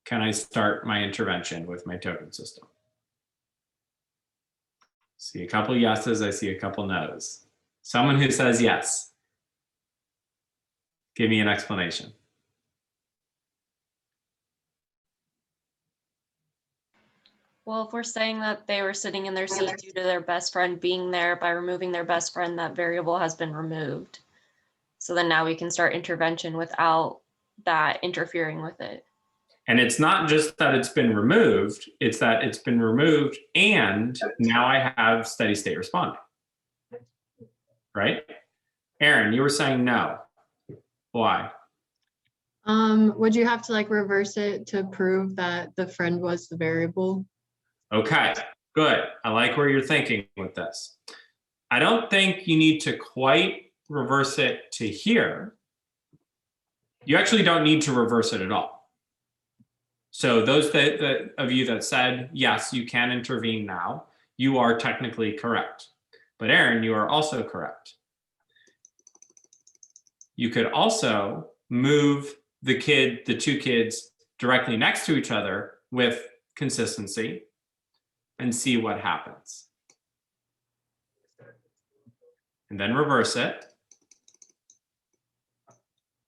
Can I start my intervention with my token system? See a couple yeses, I see a couple nos. Someone who says yes. Give me an explanation. Well, if we're saying that they were sitting in their seat due to their best friend being there, by removing their best friend, that variable has been removed. So then now we can start intervention without that interfering with it. And it's not just that it's been removed, it's that it's been removed and now I have steady state responding. Right? Aaron, you were saying no. Why? Would you have to like reverse it to prove that the friend was the variable? Okay, good. I like where you're thinking with this. I don't think you need to quite reverse it to here. You actually don't need to reverse it at all. So those of you that said, yes, you can intervene now, you are technically correct. But Aaron, you are also correct. You could also move the two kids directly next to each other with consistency and see what happens. And then reverse it.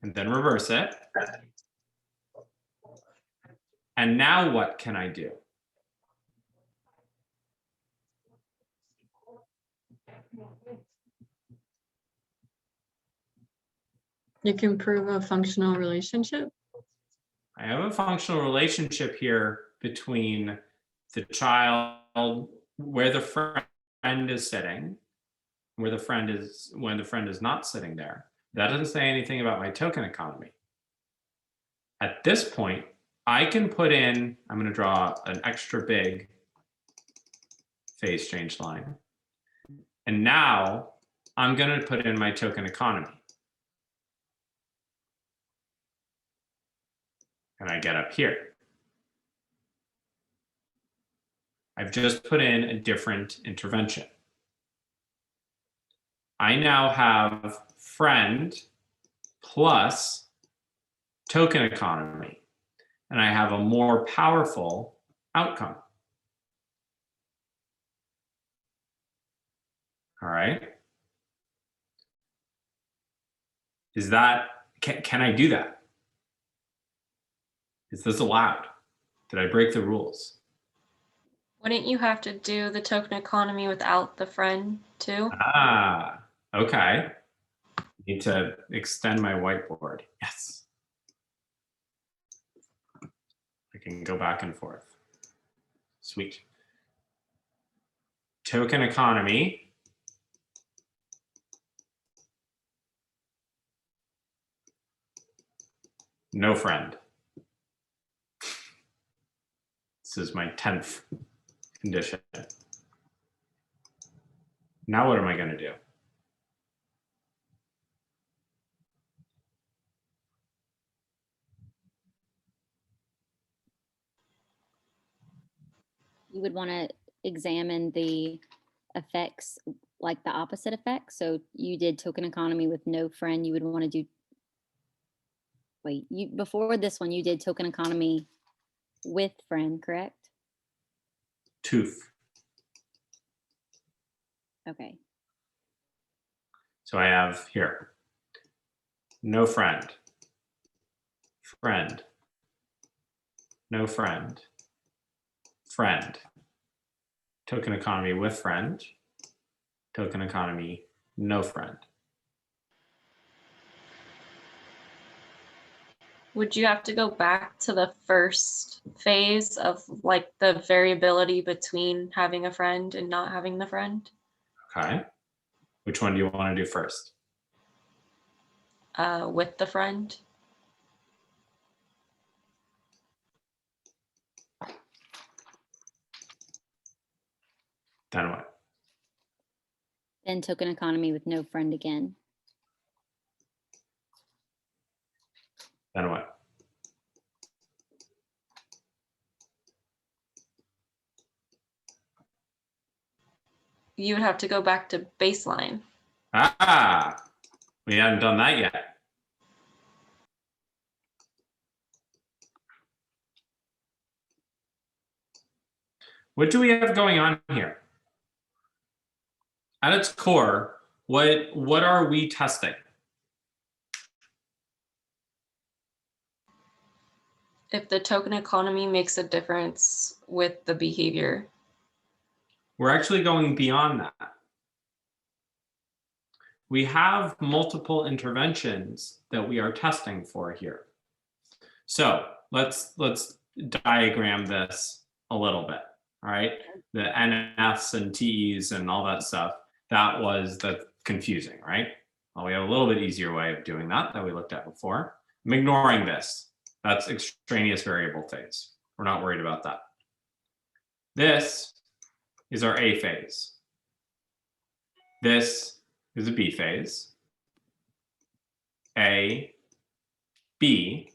And then reverse it. And now what can I do? You can prove a functional relationship. I have a functional relationship here between the child where the friend is sitting, where the friend is when the friend is not sitting there. That doesn't say anything about my token economy. At this point, I can put in, I'm going to draw an extra big phase change line. And now I'm going to put in my token economy. And I get up here. I've just put in a different intervention. I now have friend plus token economy, and I have a more powerful outcome. All right. Is that, can I do that? Is this allowed? Did I break the rules? Wouldn't you have to do the token economy without the friend too? Ah, okay. Need to extend my whiteboard. Yes. I can go back and forth. Sweet. Token economy. No friend. This is my 10th condition. Now what am I going to do? You would want to examine the effects, like the opposite effects. So you did token economy with no friend. You would want to do, wait, you before this one, you did token economy with friend, correct? Tooth. Okay. So I have here, no friend, friend, no friend, friend, token economy with friend, token economy, no friend. Would you have to go back to the first phase of like the variability between having a friend and not having the friend? Okay. Which one do you want to do first? With the friend? Then what? Then token economy with no friend again. Then what? You would have to go back to baseline. Ah, we haven't done that yet. What do we have going on here? At its core, what are we testing? If the token economy makes a difference with the behavior. We're actually going beyond that. We have multiple interventions that we are testing for here. So let's diagram this a little bit. All right, the NFs and TEs and all that stuff, that was the confusing, right? Well, we have a little bit easier way of doing that we looked at before. I'm ignoring this. That's extraneous variable phase. We're not worried about that. This is our A phase. This is a B phase. A, B,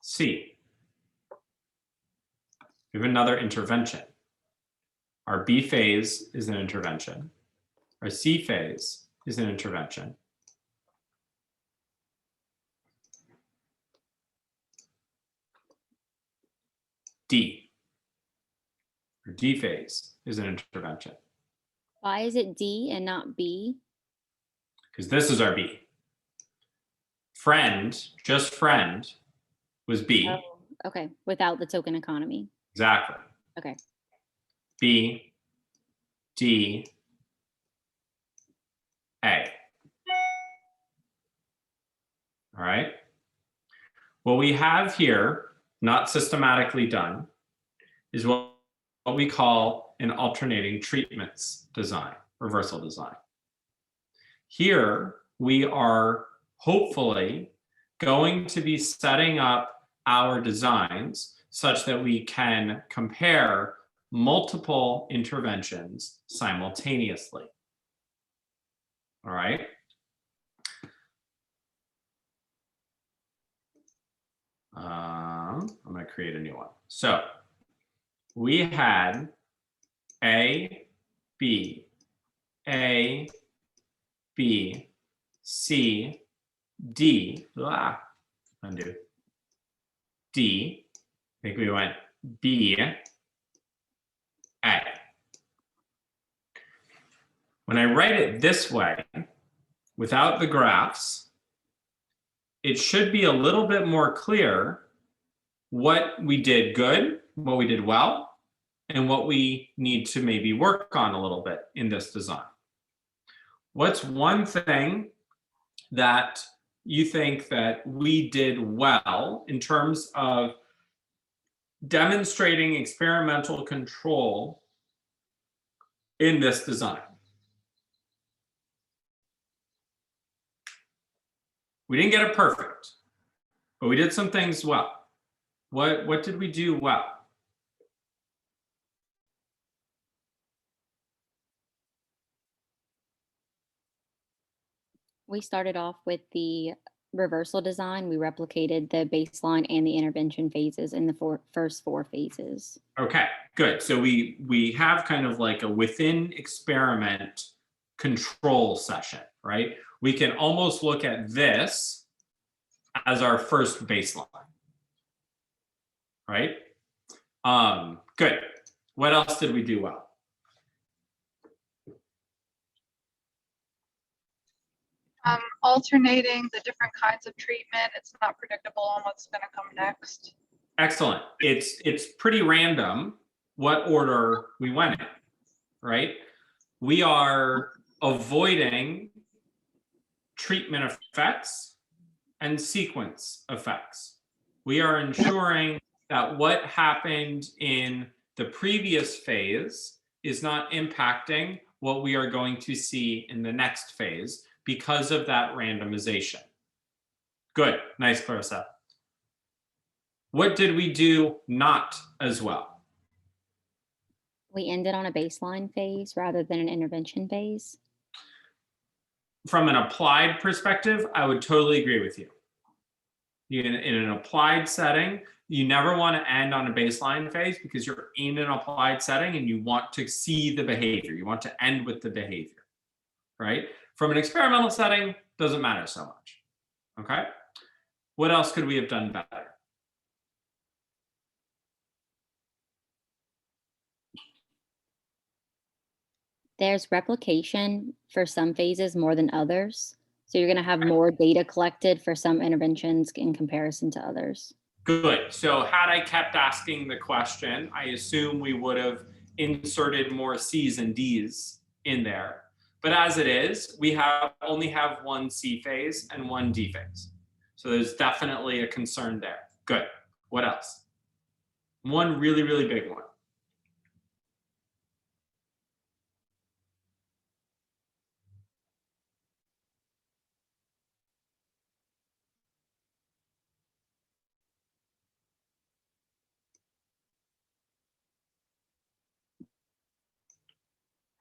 C. We have another intervention. Our B phase is an intervention. Our C phase is an intervention. D. Or D phase is an intervention Why is it D and not B? because this is our B. Friend, just friend, was B. Oh, okay, without the token economy. Exactly. Okay. B, D, A. All right. What we have here, not systematically done, is what we call an alternating treatments design, reversal design. Here, we are hopefully going to be setting up our designs such that we can compare multiple interventions simultaneously. All right. I'm going to create a new one. So we had A, B, A, B, C, D, undo, D, I think we went B, A. When I write it this way, without the graphs, it should be a little bit more clear what we did good, what we did well, and what we need to maybe work on a little bit in this design. What's one thing that you think that we did well in terms of demonstrating experimental control in this design? We didn't get it perfect, but we did some things well. What did we do well? We started off with the reversal design. We replicated the baseline and the intervention phases in the first 4 phases. Okay, good. So we have kind of like a within experiment control session, right? We can almost look at this as our first baseline, right? Good. What else did we do well? Alternating the different kinds of treatment. It's not predictable on what's going to come next. Excellent. It's pretty random what order we went in, right? We are avoiding treatment effects and sequence effects. We are ensuring that what happened in the previous phase is not impacting what we are going to see in the next phase because of that randomization. Good. Nice, Clarissa. What did we do not as well? We ended on a baseline phase rather than an intervention phase. From an applied perspective, I would totally agree with you. In an applied setting, you never want to end on a baseline phase because you're in an applied setting and you want to see the behavior. You want to end with the behavior, right? From an experimental setting, doesn't matter so much, okay? What else could we have done better? There's replication for some phases more than others. So you're going to have more data collected for some interventions in comparison to others. Good. So had I kept asking the question, I assume we would have inserted more C's and D's in there. But as it is, we only have one C phase and one D phase. So there's definitely a concern there. Good. What else? One really, really big one.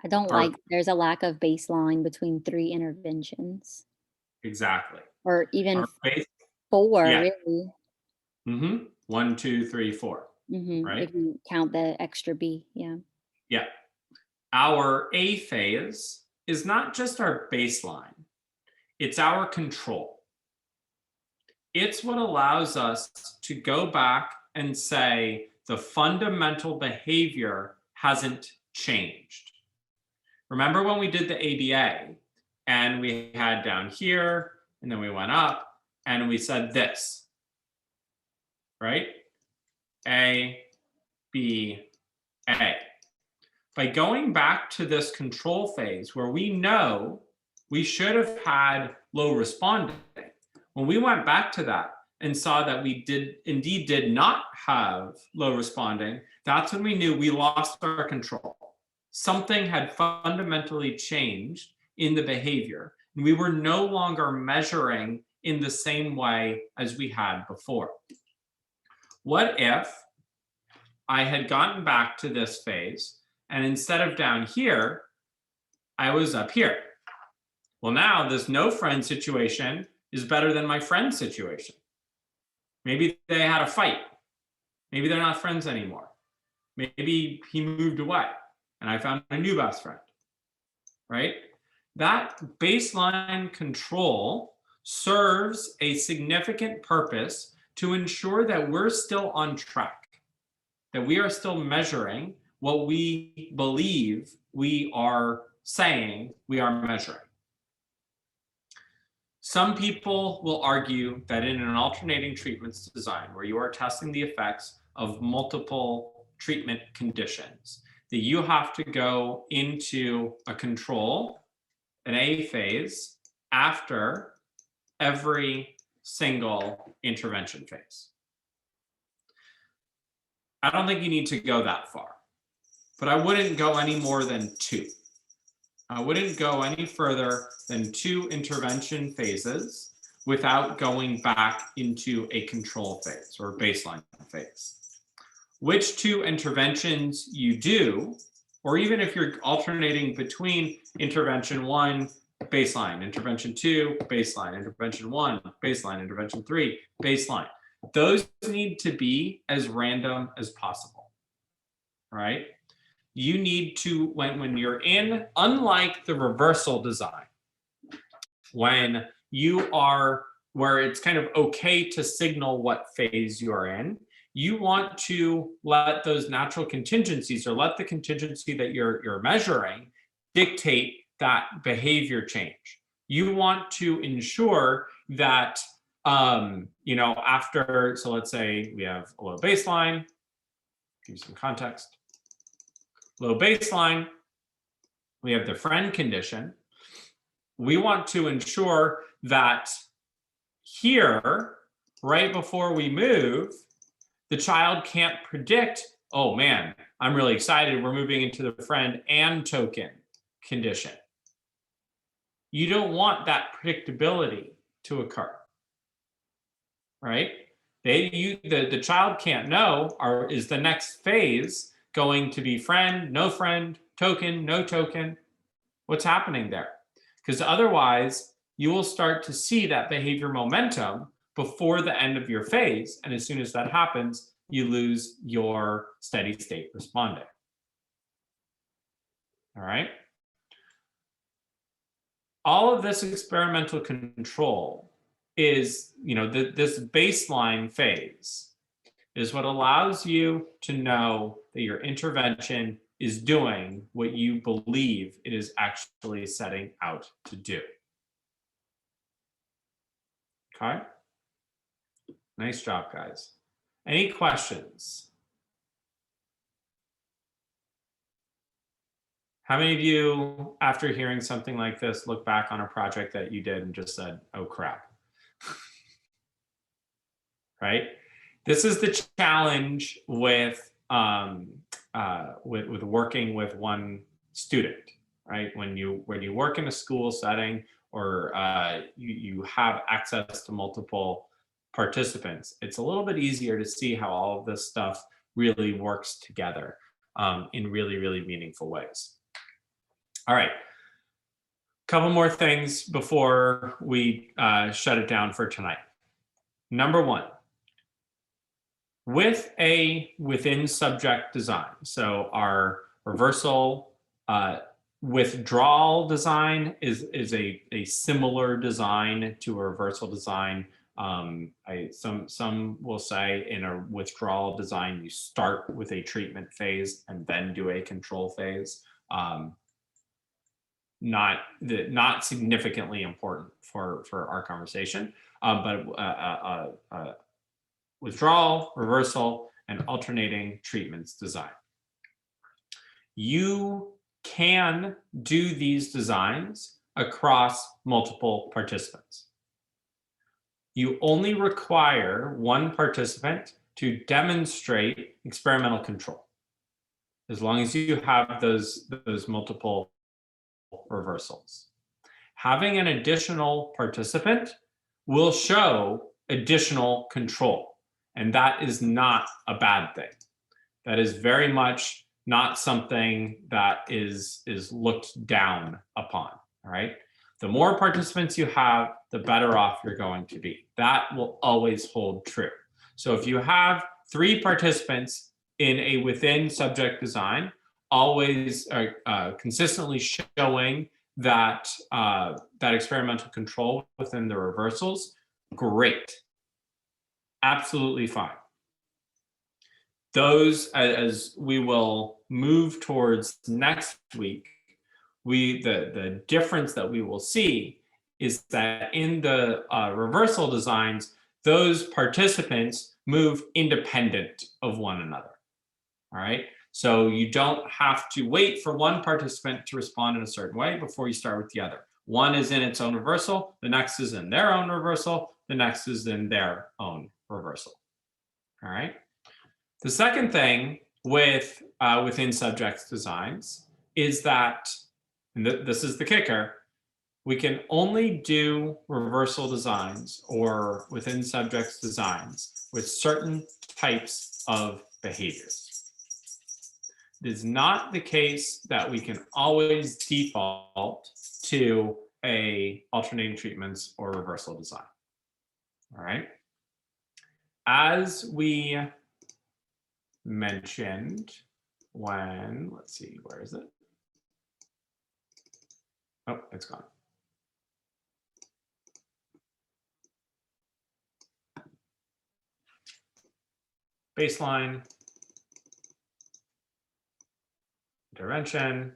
I don't like there's a lack of baseline between 3 interventions. Exactly. Or even Our base, 4, yeah. really. Mm-hmm. 1, 2, 3, 4. Right? If you count the extra B, yeah. Yeah. Our A phase is not just our baseline, it's our control. It's what allows us to go back and say the fundamental behavior hasn't changed. Remember when we did the ABA and we had down here and then we went up and we said this, right? A, B, A. By going back to this control phase where we know we should have had low responding, when we went back to that and saw that we did not have low responding, that's when we knew we lost our control. Something had fundamentally changed in the behavior, and we were no longer measuring in the same way as we had before. What if I had gotten back to this phase and instead of down here, I was up here? Well, now this no friend situation is better than my friend situation. Maybe they had a fight. Maybe they're not friends anymore. Maybe he moved away and I found a new best friend, right? That baseline control serves a significant purpose to ensure that we're still on track, that we are still measuring what we believe we are saying we are measuring. Some people will argue that in an alternating treatments design where you are testing the effects of multiple treatment conditions, that you have to go into a control, an A phase, after every single intervention phase. I don't think you need to go that far, but I wouldn't go any more than 2. I wouldn't go any further than 2 intervention phases without going back into a control phase or baseline phase. Which 2 interventions you do, or even if you're alternating between intervention 1, baseline, intervention 2, baseline, intervention 1, baseline, intervention 3, baseline. Those need to be as random as possible, right? You need to, when you're in, unlike the reversal design, when you are, where it's kind of okay to signal what phase you're in, you want to let those natural contingencies or let the contingency that you're measuring dictate that behavior change. You want to ensure that, after, so let's say we have a low baseline, give you some context. Low baseline, we have the friend condition. We want to ensure that here, right before we move, the child can't predict, oh man, I'm really excited, we're moving into the friend and token condition. You don't want that predictability to occur, right? The child can't know, is the next phase going to be friend, no token, no token? What's happening there? Because otherwise, you will start to see that behavior momentum before the end of your phase. And as soon as that happens, you lose your steady state responding. All right. All of this experimental control is, this baseline phase is what allows you to know that your intervention is doing what you believe it is actually setting out to do. Okay? Nice job, guys. Any questions? How many of you, after hearing something like this, look back on a project that you did and just said, oh crap? Right? This is the challenge with working with one student, right? When you work in a school setting or you have access to multiple participants, it's a little bit easier to see how all of this stuff really works together in really, really meaningful ways. All right, couple more things before we shut it down for tonight. Number 1, with a within subject design, so our reversal withdrawal design is a similar design to a reversal design Some will say in a withdrawal design, you start with a treatment phase and then do a control phase. Not significantly important for our conversation, but withdrawal, reversal, and alternating treatments design. You can do these designs across multiple participants. You only require one participant to demonstrate experimental control, as long as you have those multiple reversals. Having an additional participant will show additional control, and that is not a bad thing. That is very much not something that is looked down upon, all right? The more participants you have, the better off you're going to be. That will always hold true. So if you have 3 participants in a within subject design, always consistently showing that that experimental control within the reversals, great, absolutely fine. Those, as we will move towards next week, the difference that we will see is that in the reversal designs, those participants move independent of one another. All right. So you don't have to wait for one participant to respond in a certain way before you start with the other. One is in its own reversal, the next is in their own reversal, the next is in their own reversal. All right. The second thing with within subjects designs is that, and this is the kicker, we can only do reversal designs or within subjects designs with certain types of behaviors. It is not the case that we can always default to a alternating treatments or reversal design. All right. As we mentioned when, let's see, where is it? Oh, it's gone. Baseline, intervention,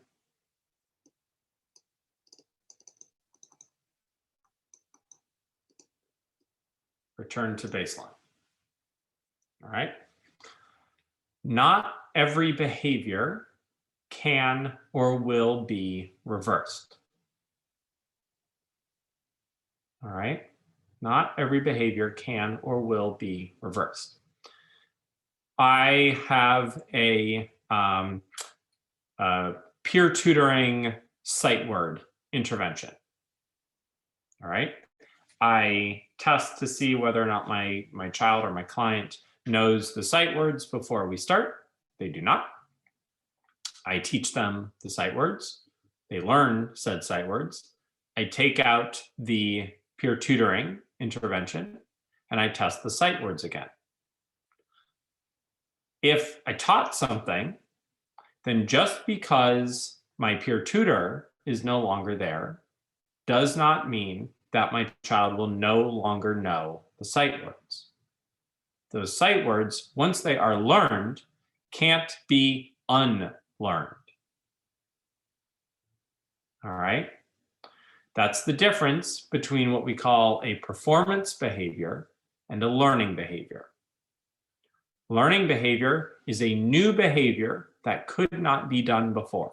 return to baseline. All right. Not every behavior can or will be reversed. All right. Not every behavior can or will be reversed. I have a peer tutoring sight word intervention. All right. I test to see whether or not my child or my client knows the sight words before we start. They do not. I teach them the sight words. They learn said sight words. I take out the peer tutoring intervention and I test the sight words again. If I taught something, then just because my peer tutor is no longer there does not mean that my child will no longer know the sight words. Those sight words, once they are learned, can't be unlearned. All right? That's the difference between what we call a performance behavior and a learning behavior. Learning behavior is a new behavior that could not be done before.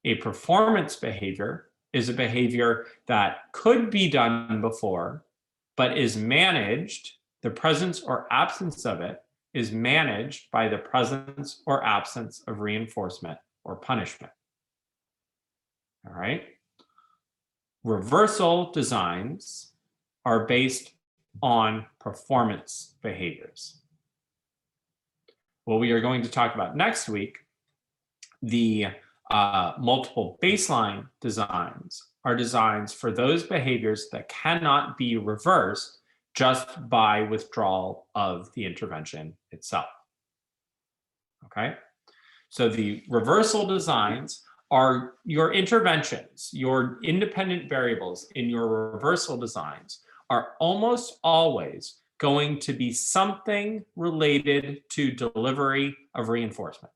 A performance behavior is a behavior that could be done before, but is managed, the presence or absence of it is managed by the presence or absence of reinforcement or punishment. All right. Reversal designs are based on performance behaviors. What we are going to talk about next week, the multiple baseline designs are designs for those behaviors that cannot be reversed just by withdrawal of the intervention itself. Okay, so the reversal designs are your interventions, your independent variables in your reversal designs are almost always going to be something related to delivery of reinforcement.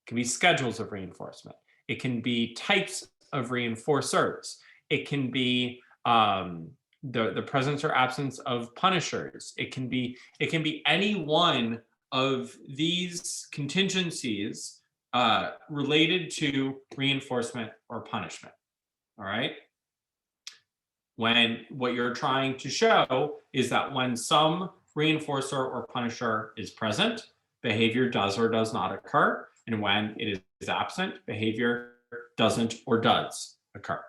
It can be schedules of reinforcement. It can be types of reinforcers. It can be the presence or absence of punishers. It can be any one of these contingencies related to reinforcement or punishment. All right. When what you're trying to show is that when some reinforcer or punisher is present, behavior does or does not occur. And when it is absent, behavior doesn't or does occur.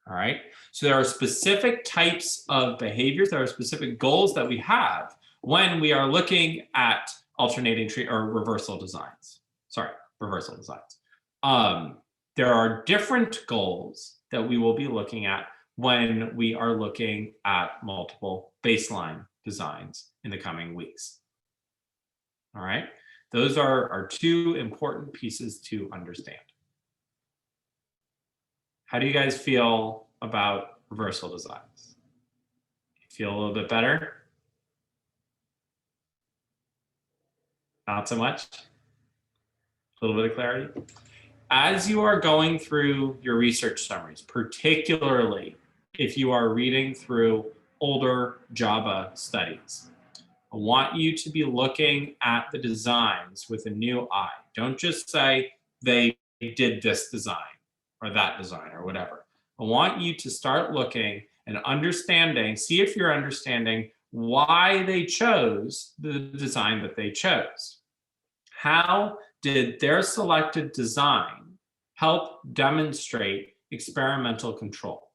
All right. So there are specific types of behaviors, there are specific goals that we have when we are looking at alternating tree or reversal designs. Sorry, reversal designs. There are different goals that we will be looking at when we are looking at multiple baseline designs in the coming weeks. All right. Those are two important pieces to understand. How do you guys feel about reversal designs? Feel a little bit better? Not so much? A little bit of clarity? As you are going through your research summaries, particularly if you are reading through older Java studies, I want you to be looking at the designs with a new eye. Don't just say they did this design or that design or whatever. I want you to start looking and understanding, see if you're understanding why they chose the design that they chose. How did their selected design help demonstrate experimental control?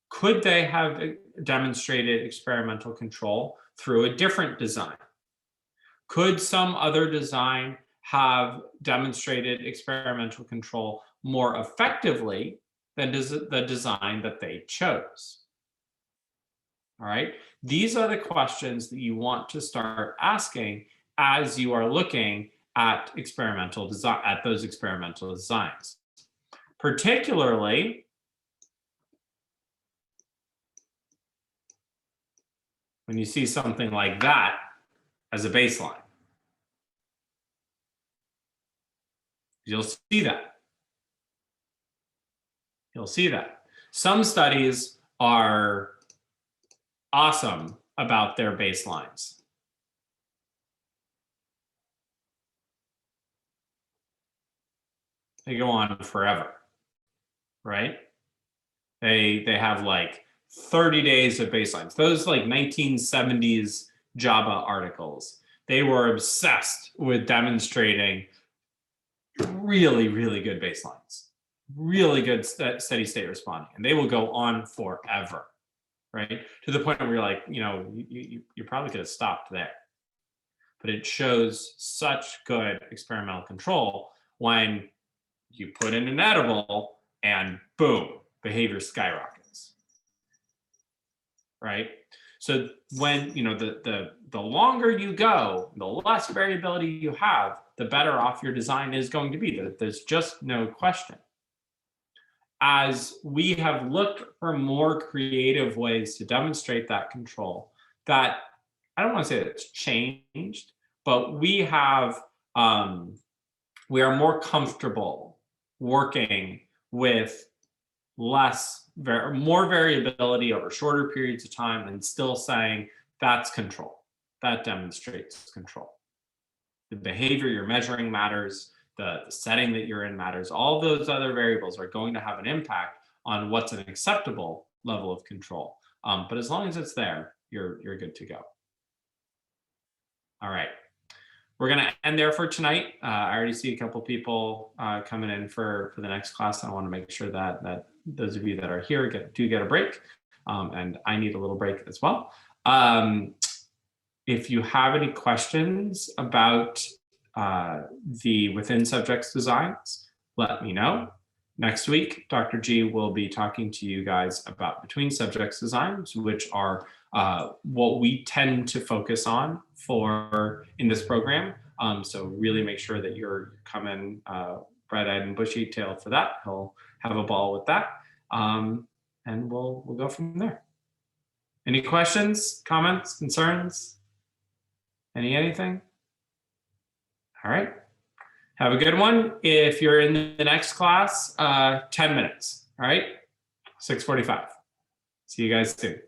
Could they have demonstrated experimental control through a different design? Could some other design have demonstrated experimental control more effectively than the design that they chose? All right, these are the questions that you want to start asking as you are looking at experimental design, at those experimental designs. Particularly when you see something like that as a baseline. You'll see that. You'll see that. Some studies are awesome about their baselines. They go on forever, right? They have like 30 days of baselines. Those like 1970s Java articles, they were obsessed with demonstrating really, really good baselines, really good steady state responding. And they will go on forever, right? To the point where you're like, you probably could have stopped there. But it shows such good experimental control when you put in an edible and boom, behavior skyrockets, right? So when, the longer you go, the less variability you have, the better off your design is going to be. There's just no question. As we have looked for more creative ways to demonstrate that control, that I don't want to say that it's changed, but we are more comfortable working with more variability over shorter periods of time and still saying that's control. That demonstrates control. The behavior you're measuring matters, the setting that you're in matters. All those other variables are going to have an impact on what's an acceptable level of control. But as long as it's there, you're good to go. All right. We're going to end there for tonight. I already see a couple people coming in for the next class. I want to make sure that those of you that are here do get a break. And I need a little break as well. If you have any questions about the within subjects designs, let me know. Next week, Dr. G will be talking to you guys about between subjects designs, which are what we tend to focus on in this program. So really make sure that you're coming bright-eyed and bushy-tailed for that. He'll have a ball with that. and we'll go from there. Any questions, comments, concerns? Anything? All right. Have a good one. If you're in the next class, 10 minutes. All right. 6:45. See you guys soon.